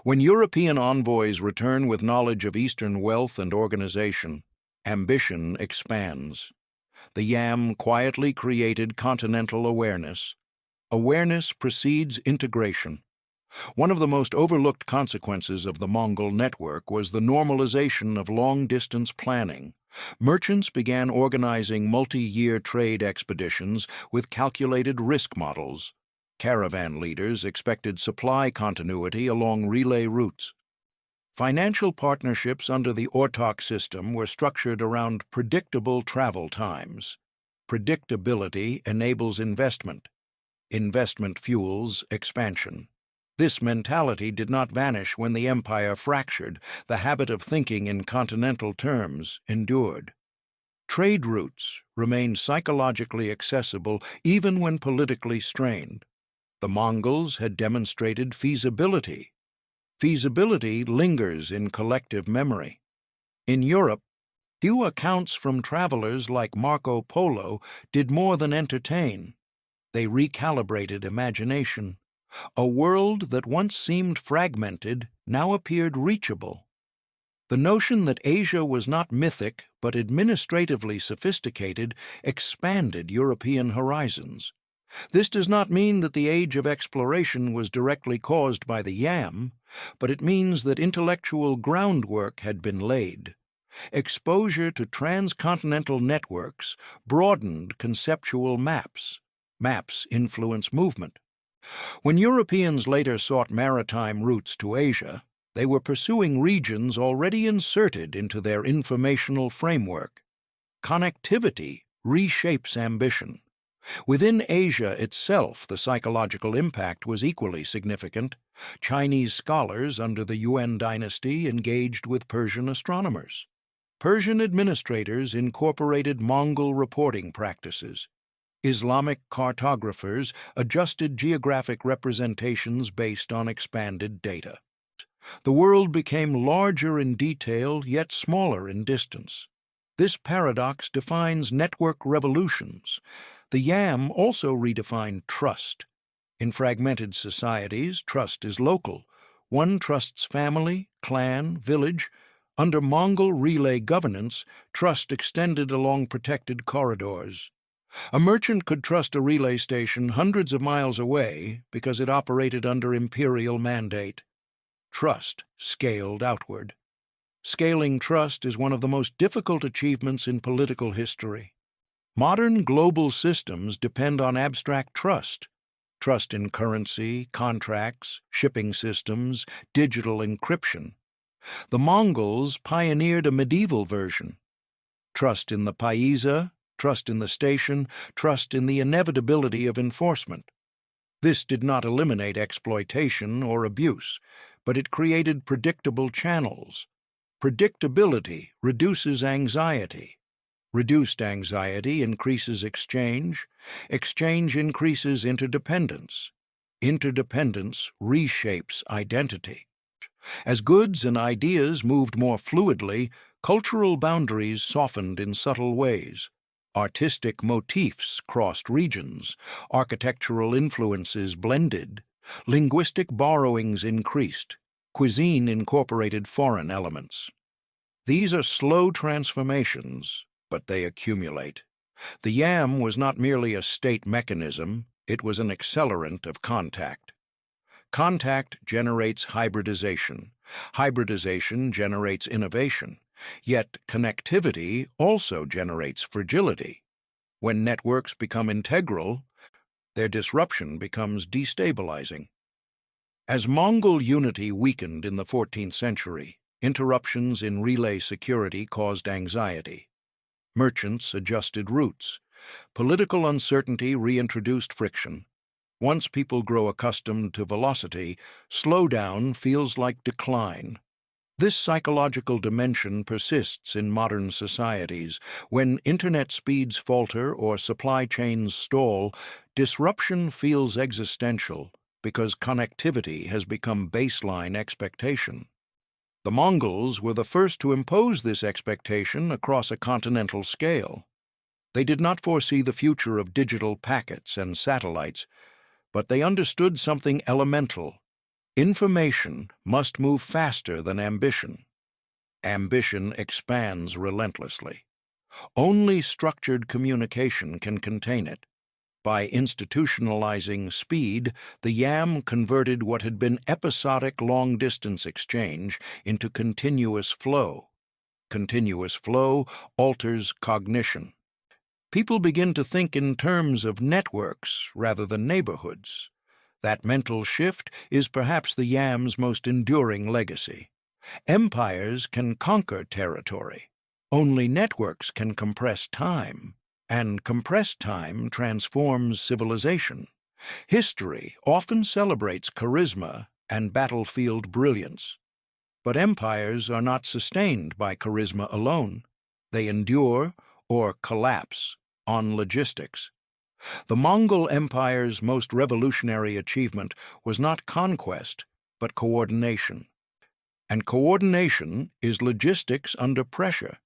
When European envoys return with knowledge of Eastern wealth and organization, ambition expands. The YAM quietly created continental awareness. Awareness precedes integration. One of the most overlooked consequences of the Mongol network was the normalization of long-distance planning. Merchants began organizing multi-year trade expeditions with calculated risk models. Caravan leaders expected supply continuity along relay routes. Financial partnerships under the Ortok system were structured around predictable travel times. Predictability enables investment. Investment fuels expansion. This mentality did not vanish when the empire fractured. The habit of thinking in continental terms endured. Trade routes remained psychologically accessible even when politically strained. The Mongols had demonstrated feasibility. Feasibility lingers in collective memory. In Europe, few accounts from travelers like Marco Polo did more than entertain. They recalibrated imagination. A world that once seemed fragmented now appeared reachable. The notion that Asia was not mythic but administratively sophisticated expanded European horizons. This does not mean that the age of exploration was directly caused by the yam, but it means that intellectual groundwork had been laid. Exposure to transcontinental networks broadened conceptual maps. Maps influence movement. When Europeans later sought maritime routes to Asia, they were pursuing regions already inserted into their informational framework. Connectivity reshapes ambition. Within Asia itself, the psychological impact was equally significant. Chinese scholars under the Yuan dynasty engaged with Persian astronomers. Persian administrators incorporated Mongol reporting practices. Islamic cartographers adjusted geographic representations based on expanded data. The world became larger in detail, yet smaller in distance. This paradox defines network revolutions. The yam also redefined trust. In fragmented societies, trust is local. One trusts family, clan, village. Under Mongol relay governance, trust extended along protected corridors. A merchant could trust a relay station hundreds of miles away because it operated under imperial mandate. Trust scaled outward. Scaling trust is one of the most difficult achievements in political history. Modern global systems depend on abstract trust. Trust in currency, contracts, shipping systems, digital encryption. The Mongols pioneered a medieval version. Trust in the paisa, trust in the station, trust in the inevitability of enforcement. This did not eliminate exploitation or abuse, but it created predictable channels. Predictability reduces anxiety. Reduced anxiety increases exchange. Exchange increases interdependence. Interdependence reshapes identity. As goods and ideas moved more fluidly, cultural boundaries softened in subtle ways. Artistic motifs crossed regions, architectural influences blended, linguistic borrowings increased, cuisine incorporated foreign elements. These are slow transformations, but they accumulate. The yam was not merely a state mechanism, it was an accelerant of contact. Contact generates hybridization. Hybridization generates innovation. Yet connectivity also generates fragility. When networks become integral, their disruption becomes destabilizing. As Mongol unity weakened in the 14th century, interruptions in relay security caused anxiety. Merchants adjusted routes. Political uncertainty reintroduced friction. Once people grow accustomed to velocity, slowdown feels like decline. This psychological dimension persists in modern societies. When internet speeds falter or supply chains stall, disruption feels existential because connectivity has become baseline expectation. The Mongols were the first to impose this expectation across a continental scale. They did not foresee the future of digital packets and satellites, but they understood something elemental. Information must move faster than ambition. Ambition expands relentlessly. Only structured communication can contain it. By institutionalizing speed, the yam converted what had been episodic long-distance exchange into continuous flow. Continuous flow alters cognition. People begin to think in terms of networks rather than neighborhoods. That mental shift is perhaps the yam's most enduring legacy. Empires can conquer territory. Only networks can compress time, and compressed time transforms civilization. History often celebrates charisma and battlefield brilliance. But empires are not sustained by charisma alone. They endure or collapse on logistics. The Mongol Empire's most revolutionary achievement was not conquest, but coordination. And coordination is logistics under pressure.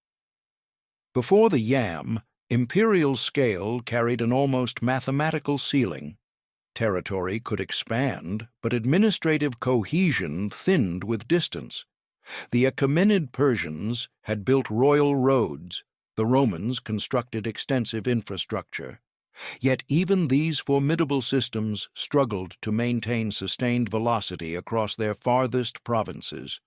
Before the yam, imperial scale carried an almost mathematical ceiling. Territory could expand, but administrative cohesion thinned with distance. The Achaemenid Persians had built royal roads. The Romans constructed extensive infrastructure. Yet even these formidable systems struggled to maintain sustained velocity across their farthest provinces.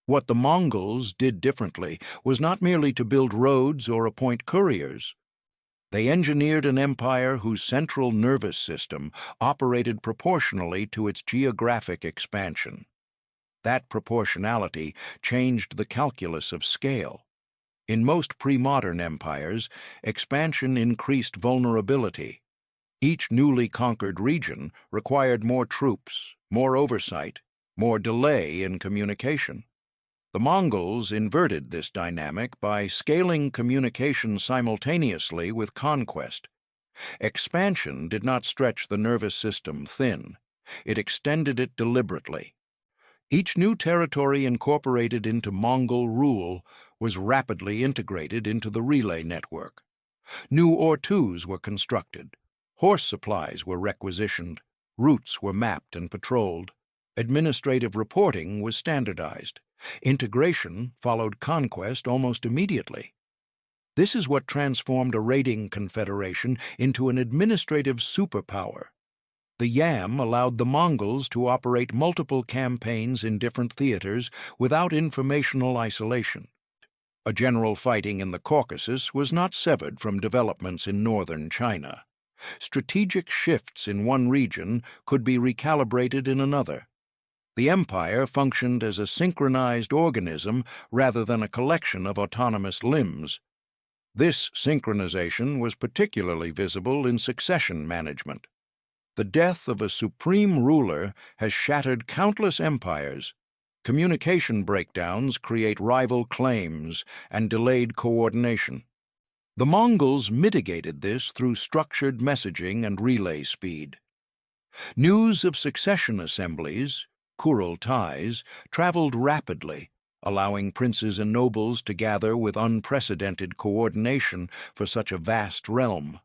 What the Mongols did differently was not merely to build roads or appoint couriers. They engineered an empire whose central nervous system operated proportionally to its geographic expansion. That proportionality changed the calculus of scale. In most pre-modern empires, expansion increased vulnerability. Each newly conquered region required more troops, more oversight, more delay in communication. The Mongols inverted this dynamic by scaling communication simultaneously with conquest. Expansion did not stretch the nervous system thin. It extended it deliberately. Each new territory incorporated into Mongol rule was rapidly integrated into the relay network. New ortus were constructed. Horse supplies were requisitioned. Routes were mapped and patrolled. Administrative reporting was standardized. Integration followed conquest almost immediately. This is what transformed a raiding confederation into an administrative superpower. The yam allowed the Mongols to operate multiple campaigns in different theaters without informational isolation. A general fighting in the Caucasus was not severed from developments in northern China. Strategic shifts in one region could be recalibrated in another. The empire functioned as a synchronized organism rather than a collection of autonomous limbs. This synchronization was particularly visible in succession management. The death of a supreme ruler has shattered countless empires. Communication breakdowns create rival claims and delayed coordination. The Mongols mitigated this through structured messaging and relay speed. News of succession assemblies, kurultais, traveled rapidly, allowing princes and nobles to gather with unprecedented coordination for such a vast realm.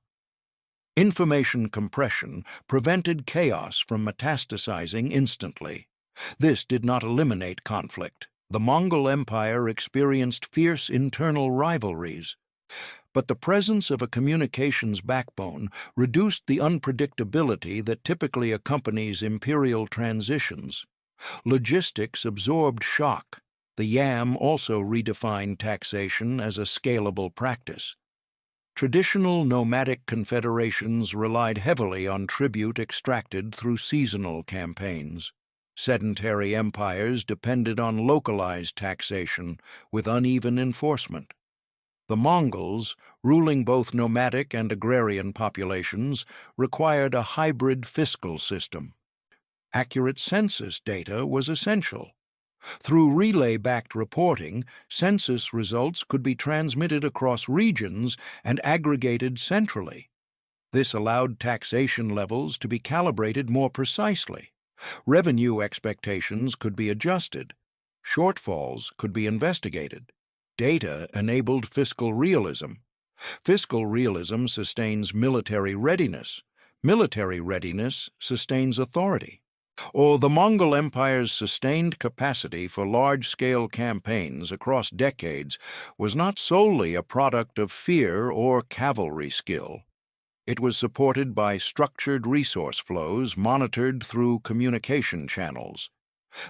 Information compression prevented chaos from metastasizing instantly. This did not eliminate conflict. The Mongol Empire experienced fierce internal rivalries. But the presence of a communications backbone reduced the unpredictability that typically accompanies imperial transitions. Logistics absorbed shock. The yam also redefined taxation as a scalable practice. Traditional nomadic confederations relied heavily on tribute extracted through seasonal campaigns. Sedentary empires depended on localized taxation with uneven enforcement. The Mongols, ruling both nomadic and agrarian populations, required a hybrid fiscal system. Accurate census data was essential. Through relay-backed reporting, census results could be transmitted across regions and aggregated centrally. This allowed taxation levels to be calibrated more precisely. Revenue expectations could be adjusted. Shortfalls could be investigated. Data enabled fiscal realism. Fiscal realism sustains military readiness. Military readiness sustains authority. Or the Mongol Empire's sustained capacity for large-scale campaigns across decades was not solely a product of fear or cavalry skill. It was supported by structured resource flows monitored through communication channels.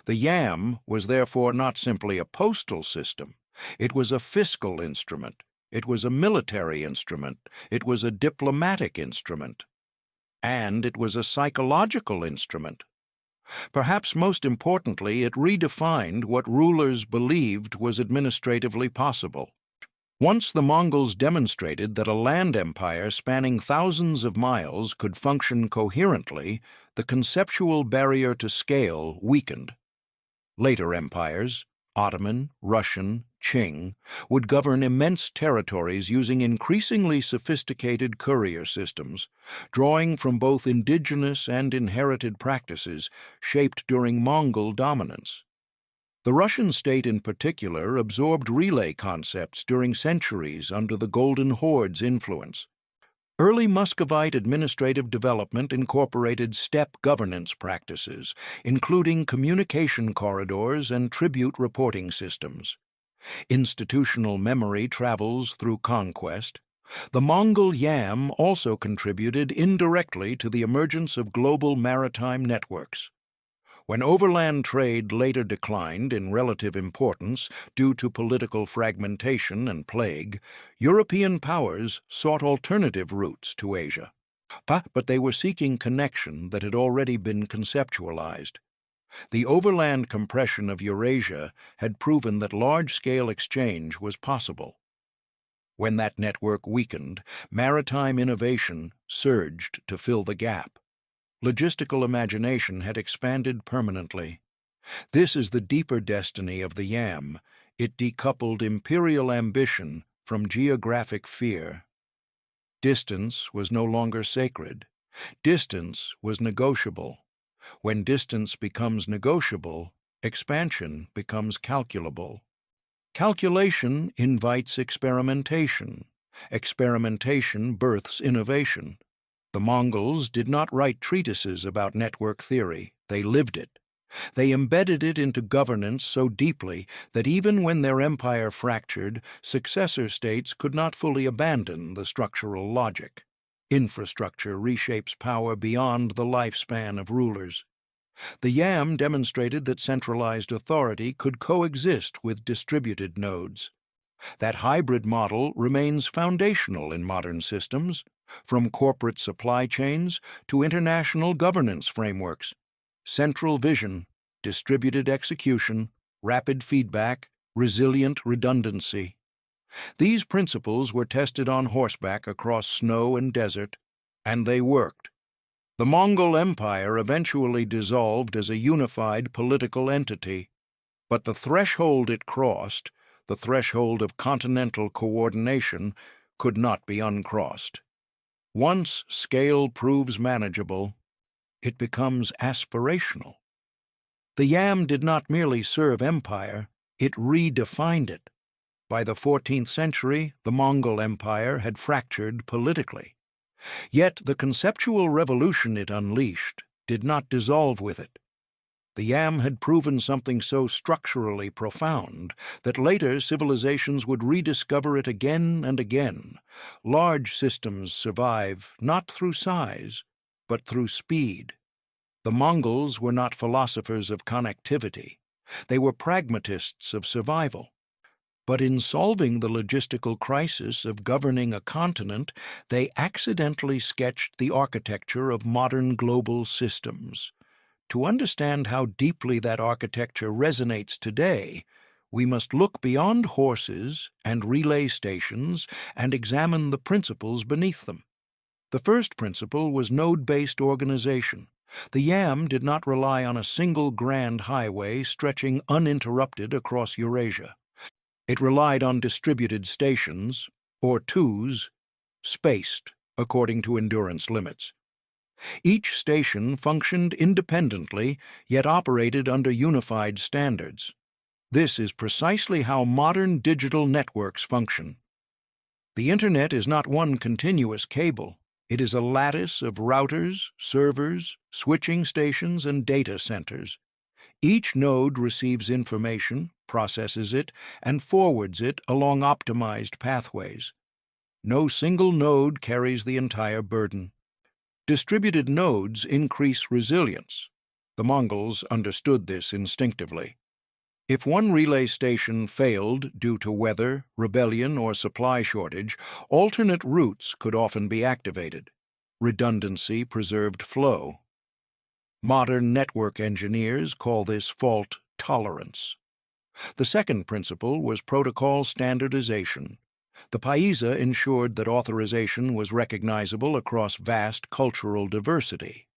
The yam was therefore not simply a postal system. It was a fiscal instrument. It was a military instrument. It was a diplomatic instrument. And it was a psychological instrument. Perhaps most importantly, it redefined what rulers believed was administratively possible. Once the Mongols demonstrated that a land empire spanning thousands of miles could function coherently, the conceptual barrier to scale weakened. Later empires, Ottoman, Russian, Qing, would govern immense territories using increasingly sophisticated courier systems, drawing from both indigenous and inherited practices shaped during Mongol dominance. The Russian state in particular absorbed relay concepts during centuries under the Golden Horde's influence. Early Muscovite administrative development incorporated steppe governance practices, including communication corridors and tribute reporting systems. Institutional memory travels through conquest. The Mongol yam also contributed indirectly to the emergence of global maritime networks. When overland trade later declined in relative importance due to political fragmentation and plague, European powers sought alternative routes to Asia. But they were seeking connection that had already been conceptualized. The overland compression of Eurasia had proven that large-scale exchange was possible. When that network weakened, maritime innovation surged to fill the gap. Logistical imagination had expanded permanently. This is the deeper destiny of the yam. It decoupled imperial ambition from geographic fear. Distance was no longer sacred. Distance was negotiable. When distance becomes negotiable, expansion becomes calculable. Calculation invites experimentation. Experimentation births innovation. The Mongols did not write treatises about network theory, they lived it. They embedded it into governance so deeply that even when their empire fractured, successor states could not fully abandon the structural logic. Infrastructure reshapes power beyond the lifespan of rulers. The yam demonstrated that centralized authority could coexist with distributed nodes. That hybrid model remains foundational in modern systems, from corporate supply chains to international governance frameworks. Central vision, distributed execution, rapid feedback, resilient redundancy. These principles were tested on horseback across snow and desert, and they worked. The Mongol Empire eventually dissolved as a unified political entity, but the threshold it crossed, the threshold of continental coordination, could not be uncrossed. Once scale proves manageable, it becomes aspirational. The yam did not merely serve empire, it redefined it. By the 14th century, the Mongol Empire had fractured politically. Yet the conceptual revolution it unleashed did not dissolve with it. The yam had proven something so structurally profound that later civilizations would rediscover it again and again. Large systems survive not through size, but through speed. The Mongols were not philosophers of connectivity. They were pragmatists of survival. But in solving the logistical crisis of governing a continent, they accidentally sketched the architecture of modern global systems. To understand how deeply that architecture resonates today, we must look beyond horses and relay stations and examine the principles beneath them. The first principle was node-based organization. The yam did not rely on a single grand highway stretching uninterrupted across Eurasia. It relied on distributed stations, or twos, spaced according to endurance limits. Each station functioned independently, yet operated under unified standards. This is precisely how modern digital networks function. The Internet is not one continuous cable. It is a lattice of routers, servers, switching stations, and data centers. Each node receives information, processes it, and forwards it along optimized pathways. No single node carries the entire burden. Distributed nodes increase resilience. The Mongols understood this instinctively. If one relay station failed due to weather, rebellion, or supply shortage, alternate routes could often be activated. Redundancy preserved flow. Modern network engineers call this fault tolerance. The second principle was protocol standardization. The Paisa ensured that authorization was recognizable across vast cultural diversity.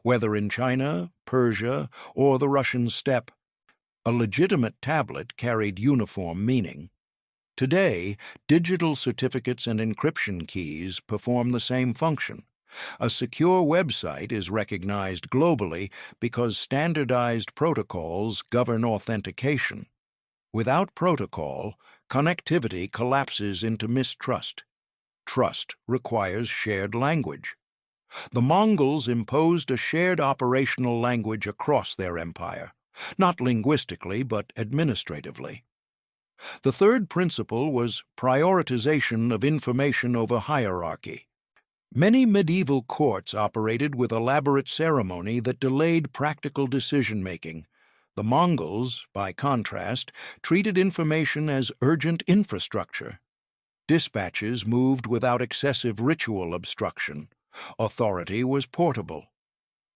Whether in China, Persia, or the Russian steppe, A legitimate tablet carried uniform meaning. Today, digital certificates and encryption keys perform the same function. A secure website is recognized globally because standardized protocols govern authentication. Without protocol, connectivity collapses into mistrust. Trust requires shared language. The Mongols imposed a shared operational language across their empire, not linguistically but administratively. The third principle was prioritization of information over hierarchy. Many medieval courts operated with elaborate ceremony that delayed practical decision-making. The Mongols, by contrast, treated information as urgent infrastructure. Dispatches moved without excessive ritual obstruction. Authority was portable.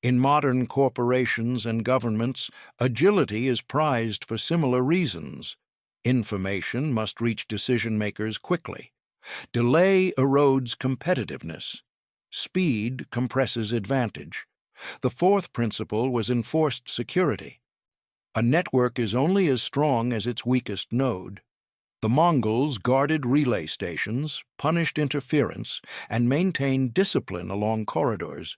In modern corporations and governments, agility is prized for similar reasons. Information must reach decision-makers quickly. Delay erodes competitiveness. Speed compresses advantage. The fourth principle was enforced security. A network is only as strong as its weakest node. The Mongols guarded relay stations, punished interference, and maintained discipline along corridors.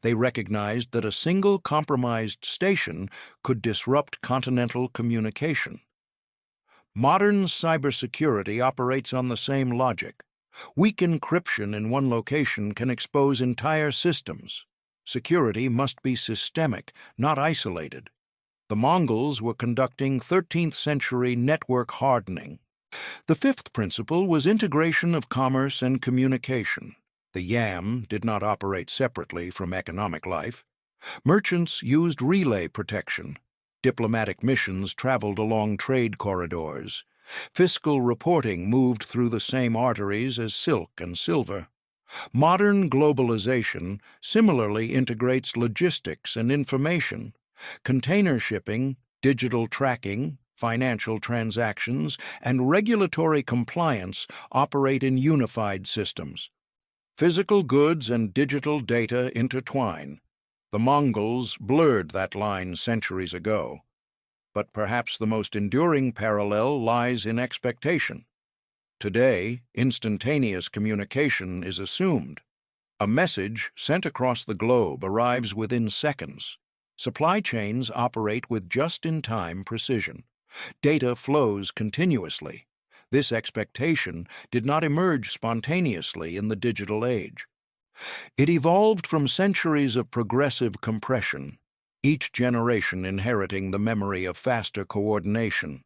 They recognized that a single compromised station could disrupt continental communication. Modern cybersecurity operates on the same logic. Weak encryption in one location can expose entire systems. Security must be systemic, not isolated. The Mongols were conducting 13th-century network hardening. The fifth principle was integration of commerce and communication. The yam did not operate separately from economic life. Merchants used relay protection. Diplomatic missions traveled along trade corridors. Fiscal reporting moved through the same arteries as silk and silver. Modern globalization similarly integrates logistics and information. Container shipping, digital tracking, financial transactions, and regulatory compliance operate in unified systems. Physical goods and digital data intertwine. The Mongols blurred that line centuries ago. But perhaps the most enduring parallel lies in expectation. Today, instantaneous communication is assumed. A message sent across the globe arrives within seconds. Supply chains operate with just-in-time precision. Data flows continuously. This expectation did not emerge spontaneously in the digital age. It evolved from centuries of progressive compression, each generation inheriting the memory of faster coordination.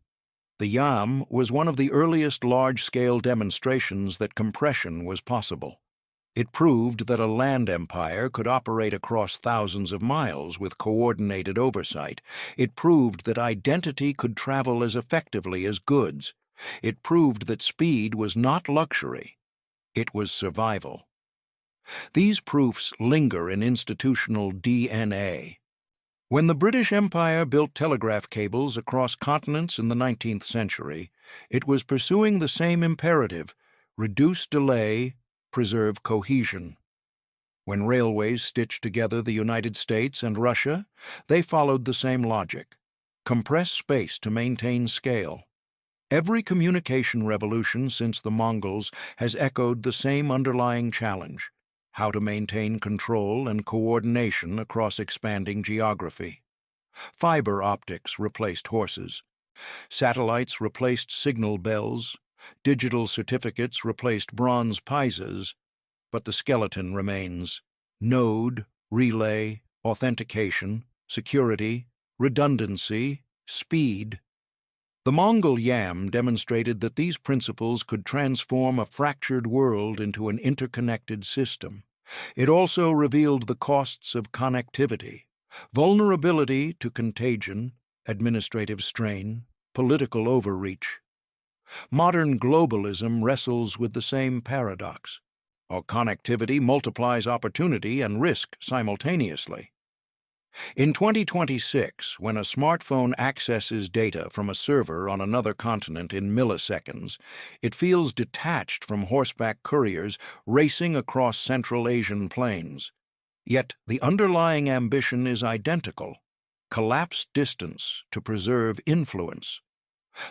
The yam was one of the earliest large-scale demonstrations that compression was possible. It proved that a land empire could operate across thousands of miles with coordinated oversight. It proved that identity could travel as effectively as goods. It proved that speed was not luxury. It was survival. These proofs linger in institutional DNA. When the British Empire built telegraph cables across continents in the 19th century, it was pursuing the same imperative: reduce delay, preserve cohesion. When railways stitched together the United States and Russia, they followed the same logic: compress space to maintain scale. Every communication revolution since the Mongols has echoed the same underlying challenge: how to maintain control and coordination across expanding geography. Fiber optics replaced horses. Satellites replaced signal bells. Digital certificates replaced bronze pieces. But the skeleton remains: node, relay, authentication, security, redundancy, speed. The Mongol yam demonstrated that these principles could transform a fractured world into an interconnected system. It also revealed the costs of connectivity: vulnerability to contagion, administrative strain, political overreach. Modern globalism wrestles with the same paradox. Our connectivity multiplies opportunity and risk simultaneously. In 2026, when a smartphone accesses data from a server on another continent in milliseconds, it feels detached from horseback couriers racing across Central Asian plains. Yet the underlying ambition is identical: collapse distance to preserve influence.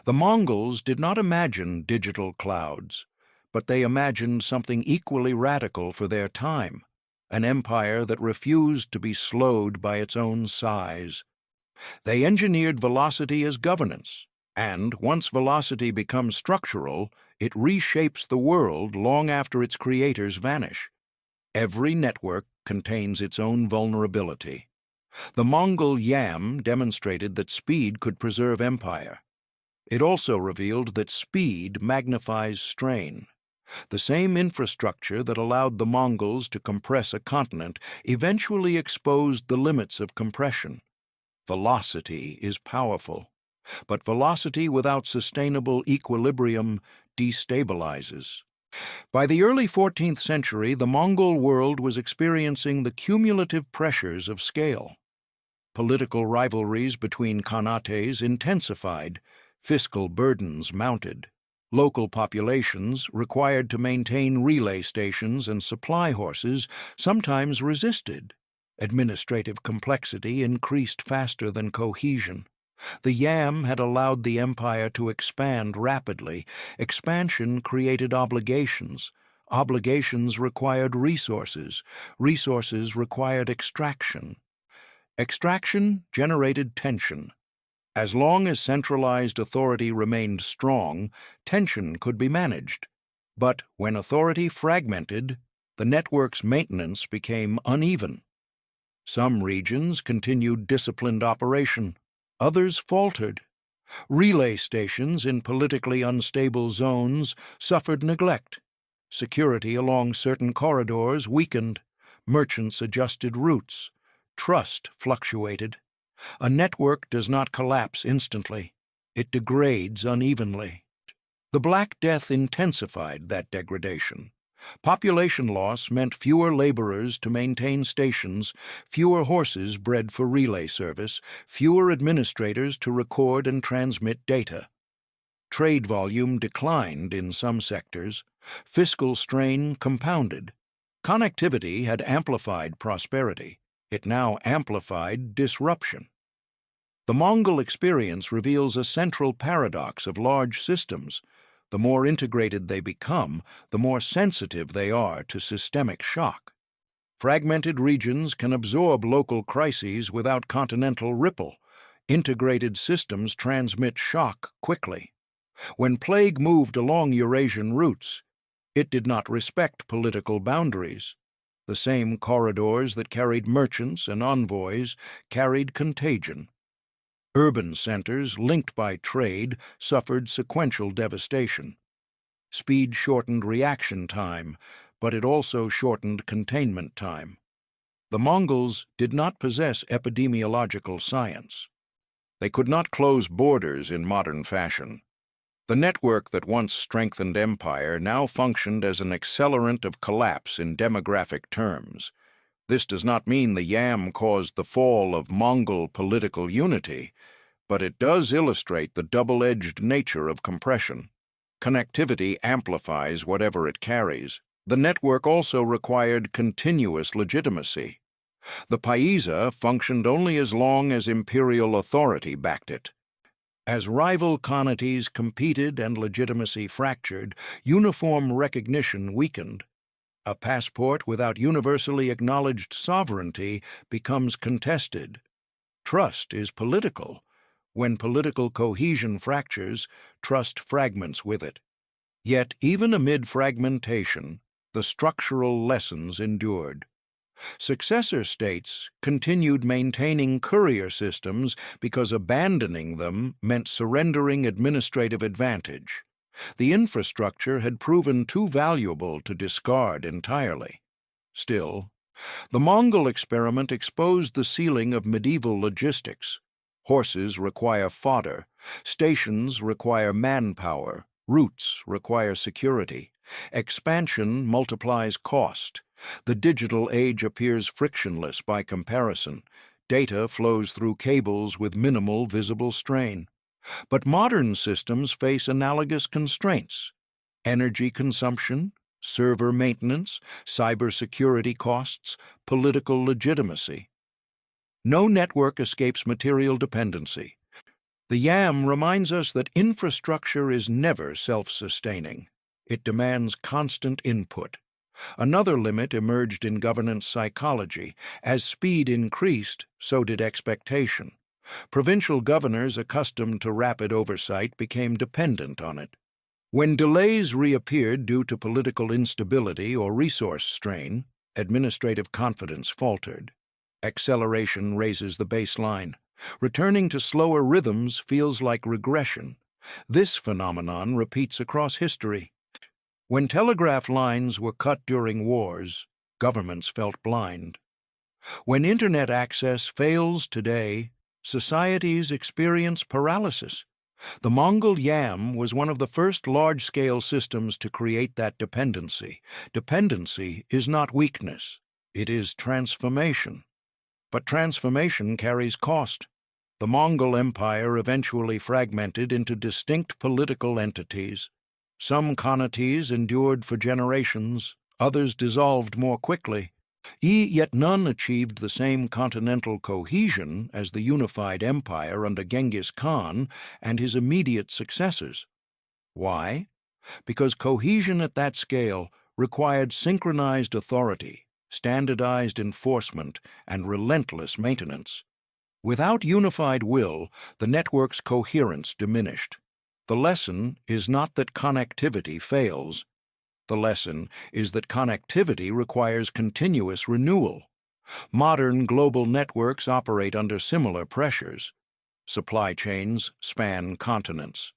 The Mongols did not imagine digital clouds, but they imagined something equally radical for their time, an empire that refused to be slowed by its own size. They engineered velocity as governance, and once velocity becomes structural, it reshapes the world long after its creators vanish. Every network contains its own vulnerability. The Mongol yam demonstrated that speed could preserve empire. It also revealed that speed magnifies strain. The same infrastructure that allowed the Mongols to compress a continent eventually exposed the limits of compression. Velocity is powerful, but velocity without sustainable equilibrium destabilizes. By the early 14th century, the Mongol world was experiencing the cumulative pressures of scale. Political rivalries between khanates intensified, fiscal burdens mounted. Local populations, required to maintain relay stations and supply horses, sometimes resisted. Administrative complexity increased faster than cohesion. The yam had allowed the empire to expand rapidly. Expansion created obligations. Obligations required resources. Resources required extraction. Extraction generated tension. As long as centralized authority remained strong, tension could be managed. But when authority fragmented, the network's maintenance became uneven. Some regions continued disciplined operation. Others faltered. Relay stations in politically unstable zones suffered neglect. Security along certain corridors weakened. Merchants adjusted routes. Trust fluctuated. A network does not collapse instantly. It degrades unevenly. The Black Death intensified that degradation. Population loss meant fewer laborers to maintain stations, fewer horses bred for relay service, fewer administrators to record and transmit data. Trade volume declined in some sectors. Fiscal strain compounded. Connectivity had amplified prosperity. It now amplified disruption. The Mongol experience reveals a central paradox of large systems. The more integrated they become, the more sensitive they are to systemic shock. Fragmented regions can absorb local crises without continental ripple. Integrated systems transmit shock quickly. When plague moved along Eurasian routes, it did not respect political boundaries. The same corridors that carried merchants and envoys carried contagion. Urban centers, linked by trade, suffered sequential devastation. Speed shortened reaction time, but it also shortened containment time. The Mongols did not possess epidemiological science. They could not close borders in modern fashion. The network that once strengthened empire now functioned as an accelerant of collapse in demographic terms. This does not mean the yam caused the fall of Mongol political unity, but it does illustrate the double-edged nature of compression. Connectivity amplifies whatever it carries. The network also required continuous legitimacy. The paisa functioned only as long as imperial authority backed it. As rival khanates competed and legitimacy fractured, uniform recognition weakened. A passport without universally acknowledged sovereignty becomes contested. Trust is political. When political cohesion fractures, trust fragments with it. Yet, even amid fragmentation, the structural lessons endured. Successor states continued maintaining courier systems because abandoning them meant surrendering administrative advantage. The infrastructure had proven too valuable to discard entirely. Still, the Mongol experiment exposed the ceiling of medieval logistics. Horses require fodder, stations require manpower, routes require security. Expansion multiplies cost. The digital age appears frictionless by comparison. Data flows through cables with minimal visible strain. But modern systems face analogous constraints: energy consumption, server maintenance, cybersecurity costs, political legitimacy. No network escapes material dependency. The YAM reminds us that infrastructure is never self-sustaining. It demands constant input. Another limit emerged in governance psychology. As speed increased, so did expectation. Provincial governors accustomed to rapid oversight became dependent on it. When delays reappeared due to political instability or resource strain, administrative confidence faltered. Acceleration raises the baseline. Returning to slower rhythms feels like regression. This phenomenon repeats across history. When telegraph lines were cut during wars, governments felt blind. When internet access fails today, societies experience paralysis. The Mongol YAM was one of the first large-scale systems to create that dependency. Dependency is not weakness, it is transformation. But transformation carries cost. The Mongol Empire eventually fragmented into distinct political entities. Some khanates endured for generations, others dissolved more quickly. Yet none achieved the same continental cohesion as the unified empire under Genghis Khan and his immediate successors. Why? Because cohesion at that scale required synchronized authority, standardized enforcement, and relentless maintenance. Without unified will, the network's coherence diminished. The lesson is not that connectivity fails. The lesson is that connectivity requires continuous renewal. Modern global networks operate under similar pressures. Supply chains span continents.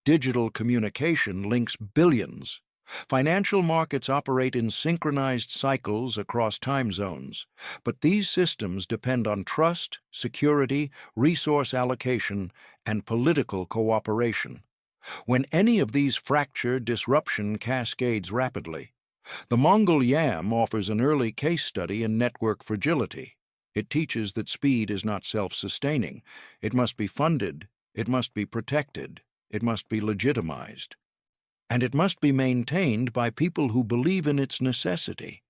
Digital communication links billions. Financial markets operate in synchronized cycles across time zones, but these systems depend on trust, security, resource allocation, and political cooperation. When any of these fracture, disruption cascades rapidly. The Mongol YAM offers an early case study in network fragility. It teaches that speed is not self-sustaining. It must be funded, it must be protected, it must be legitimized. And it must be maintained by people who believe in its necessity.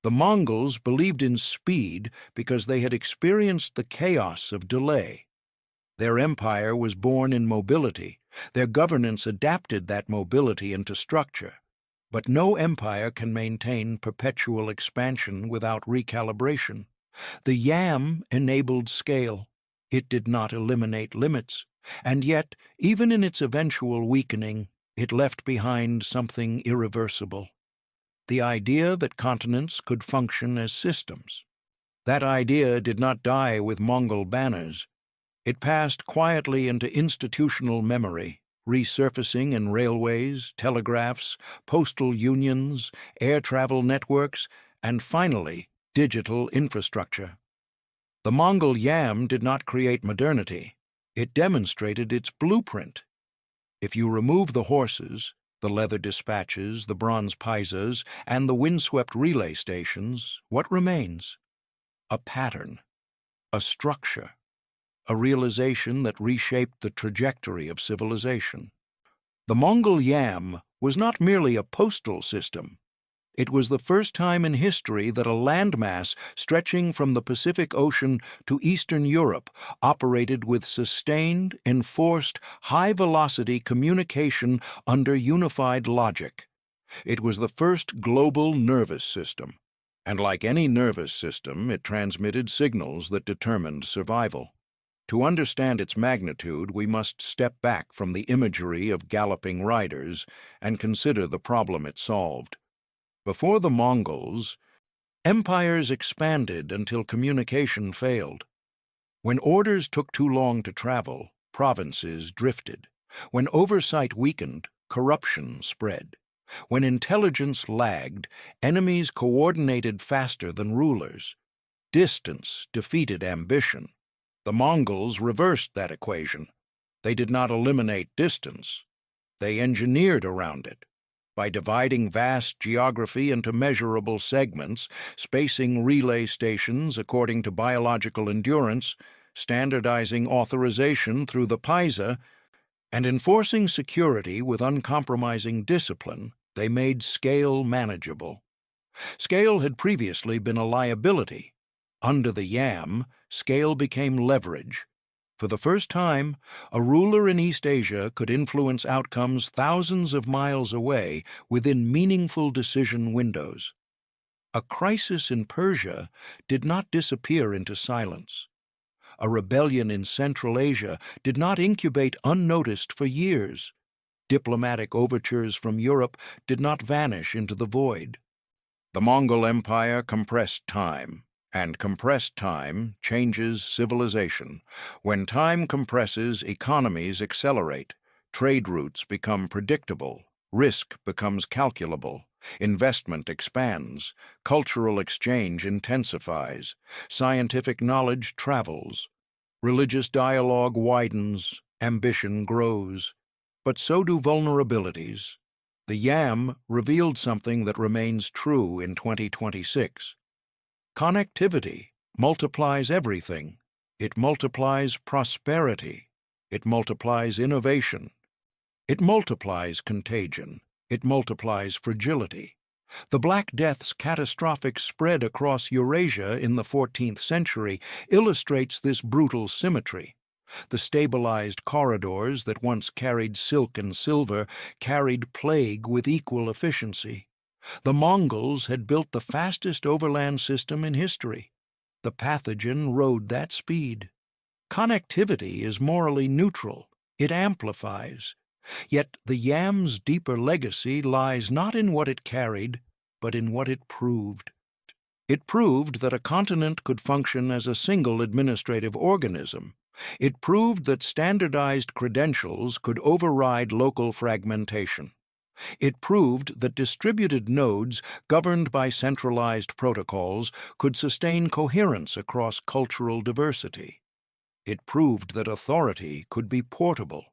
The Mongols believed in speed because they had experienced the chaos of delay. Their empire was born in mobility. Their governance adapted that mobility into structure. But no empire can maintain perpetual expansion without recalibration. The YAM enabled scale. It did not eliminate limits. And yet, even in its eventual weakening, it left behind something irreversible. The idea that continents could function as systems. That idea did not die with Mongol banners. It passed quietly into institutional memory, resurfacing in railways, telegraphs, postal unions, air travel networks, and finally, digital infrastructure. The Mongol YAM did not create modernity. It demonstrated its blueprint. If you remove the horses, the leather dispatches, the bronze paisas, and the windswept relay stations, what remains? A pattern, a structure, a realization that reshaped the trajectory of civilization. The Mongol YAM was not merely a postal system. It was the first time in history that a landmass stretching from the Pacific Ocean to Eastern Europe operated with sustained, enforced, high-velocity communication under unified logic. It was the first global nervous system, and like any nervous system, it transmitted signals that determined survival. To understand its magnitude, we must step back from the imagery of galloping riders and consider the problem it solved. Before the Mongols, empires expanded until communication failed. When orders took too long to travel, provinces drifted. When oversight weakened, corruption spread. When intelligence lagged, enemies coordinated faster than rulers. Distance defeated ambition. The Mongols reversed that equation. They did not eliminate distance. They engineered around it. By dividing vast geography into measurable segments, spacing relay stations according to biological endurance, standardizing authorization through the paisa, and enforcing security with uncompromising discipline, they made scale manageable. Scale had previously been a liability. Under the Yam, scale became leverage. For the first time, a ruler in East Asia could influence outcomes thousands of miles away within meaningful decision windows. A crisis in Persia did not disappear into silence. A rebellion in Central Asia did not incubate unnoticed for years. Diplomatic overtures from Europe did not vanish into the void. The Mongol Empire compressed time, and compressed time changes civilization. When time compresses, economies accelerate, trade routes become predictable, risk becomes calculable, investment expands, cultural exchange intensifies, scientific knowledge travels, religious dialogue widens, ambition grows. But so do vulnerabilities. The Yam revealed something that remains true in 2026. Connectivity multiplies everything. It multiplies prosperity. It multiplies innovation. It multiplies contagion. It multiplies fragility. The Black Death's catastrophic spread across Eurasia in the 14th century illustrates this brutal symmetry. The stabilized corridors that once carried silk and silver carried plague with equal efficiency. The Mongols had built the fastest overland system in history. The pathogen rode that speed. Connectivity is morally neutral. It amplifies. Yet the Yam's deeper legacy lies not in what it carried, but in what it proved. It proved that a continent could function as a single administrative organism. It proved that standardized credentials could override local fragmentation. It proved that distributed nodes governed by centralized protocols could sustain coherence across cultural diversity. It proved that authority could be portable.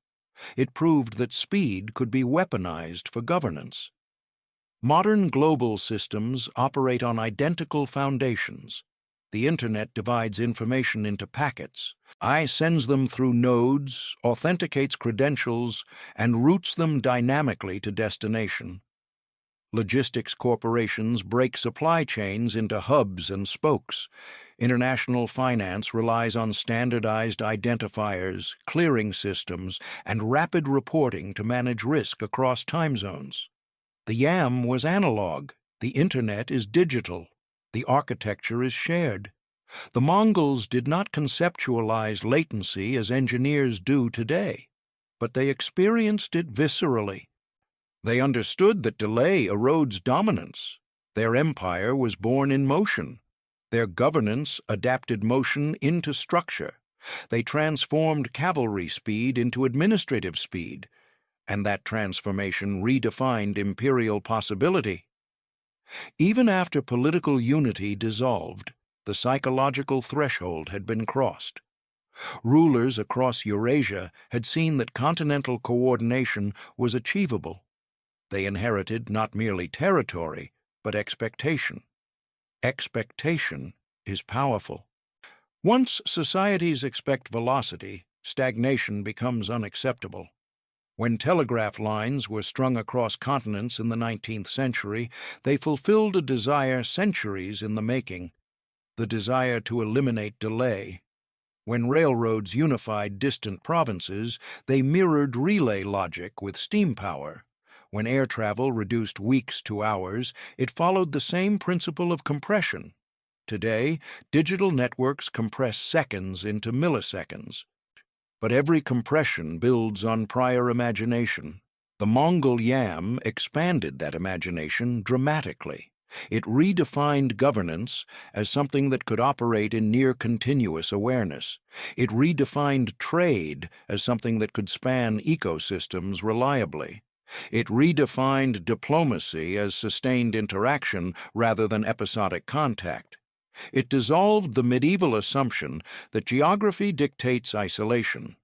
It proved that speed could be weaponized for governance. Modern global systems operate on identical foundations. The Internet divides information into packets. I sends them through nodes, authenticates credentials, and routes them dynamically to destination. Logistics corporations break supply chains into hubs and spokes. International finance relies on standardized identifiers, clearing systems, and rapid reporting to manage risk across time zones. The Yam was analog. The Internet is digital. The architecture is shared. The Mongols did not conceptualize latency as engineers do today, but they experienced it viscerally. They understood that delay erodes dominance. Their empire was born in motion. Their governance adapted motion into structure. They transformed cavalry speed into administrative speed, and that transformation redefined imperial possibility. Even after political unity dissolved, the psychological threshold had been crossed. Rulers across Eurasia had seen that continental coordination was achievable. They inherited not merely territory, but expectation. Expectation is powerful. Once societies expect velocity, stagnation becomes unacceptable. When telegraph lines were strung across continents in the 19th century, they fulfilled a desire centuries in the making, the desire to eliminate delay. When railroads unified distant provinces, they mirrored relay logic with steam power. When air travel reduced weeks to hours, it followed the same principle of compression. Today, digital networks compress seconds into milliseconds. But every compression builds on prior imagination. The Mongol Yam expanded that imagination dramatically. It redefined governance as something that could operate in near-continuous awareness. It redefined trade as something that could span ecosystems reliably. It redefined diplomacy as sustained interaction rather than episodic contact. It dissolved the medieval assumption that geography dictates isolation.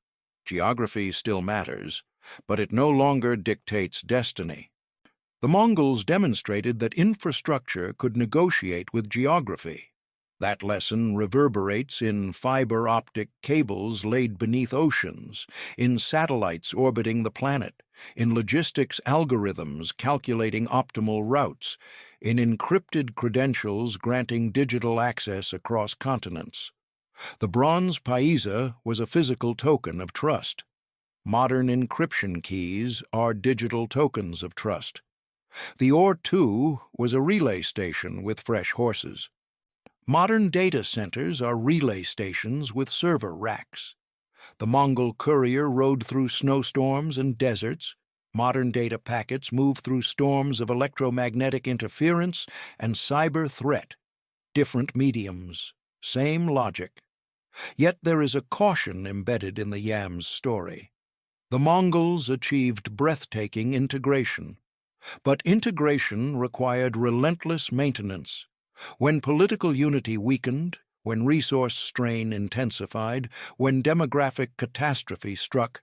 Geography still matters, but it no longer dictates destiny. The Mongols demonstrated that infrastructure could negotiate with geography. That lesson reverberates in fiber optic cables laid beneath oceans, in satellites orbiting the planet, in logistics algorithms calculating optimal routes, in encrypted credentials granting digital access across continents. The bronze paisa was a physical token of trust. Modern encryption keys are digital tokens of trust. The ore, too, was a relay station with fresh horses. Modern data centers are relay stations with server racks. The Mongol courier rode through snowstorms and deserts. Modern data packets move through storms of electromagnetic interference and cyber threat. Different mediums, same logic. Yet there is a caution embedded in the Yam's story. The Mongols achieved breathtaking integration, but integration required relentless maintenance. When political unity weakened, when resource strain intensified, when demographic catastrophe struck,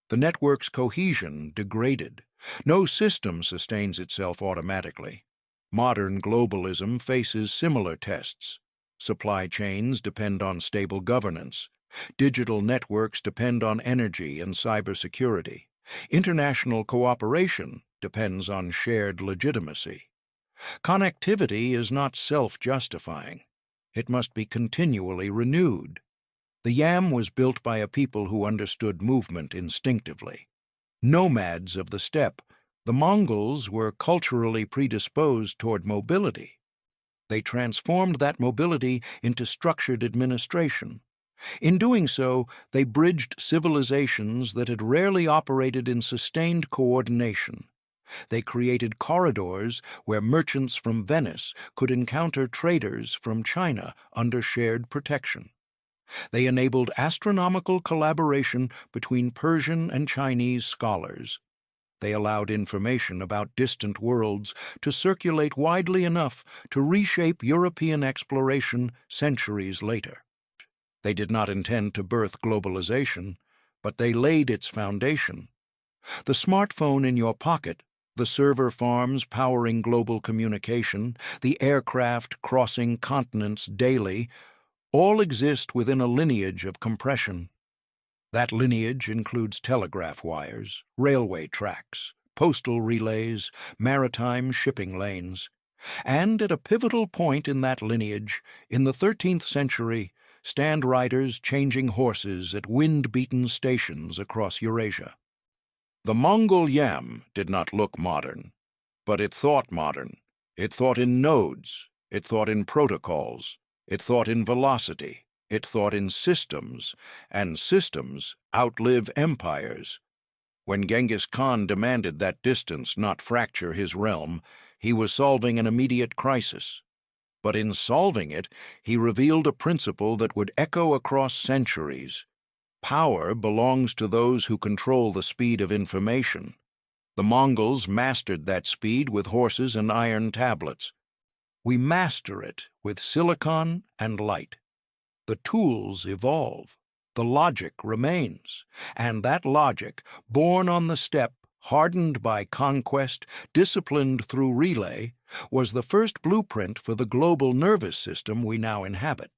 the network's cohesion degraded. No system sustains itself automatically. Modern globalism faces similar tests. Supply chains depend on stable governance. Digital networks depend on energy and cybersecurity. International cooperation depends on shared legitimacy. Connectivity is not self-justifying. It must be continually renewed. The Yam was built by a people who understood movement instinctively. Nomads of the steppe, the Mongols were culturally predisposed toward mobility. They transformed that mobility into structured administration. In doing so, they bridged civilizations that had rarely operated in sustained coordination. They created corridors where merchants from Venice could encounter traders from China under shared protection. They enabled astronomical collaboration between Persian and Chinese scholars. They allowed information about distant worlds to circulate widely enough to reshape European exploration centuries later. They did not intend to birth globalization, but they laid its foundation. The smartphone in your pocket, the server farms powering global communication, the aircraft crossing continents daily, all exist within a lineage of compression. That lineage includes telegraph wires, railway tracks, postal relays, maritime shipping lanes. And at a pivotal point in that lineage, in the 13th century, stand riders changing horses at wind-beaten stations across Eurasia. The Mongol Yam did not look modern, but it thought modern. It thought in nodes, it thought in protocols, it thought in velocity, it thought in systems, and systems outlive empires. When Genghis Khan demanded that distance not fracture his realm, he was solving an immediate crisis. But in solving it, he revealed a principle that would echo across centuries. Power belongs to those who control the speed of information. The Mongols mastered that speed with horses and iron tablets. We master it with silicon and light. The tools evolve. The logic remains. And that logic, born on the steppe, hardened by conquest, disciplined through relay, was the first blueprint for the global nervous system we now inhabit.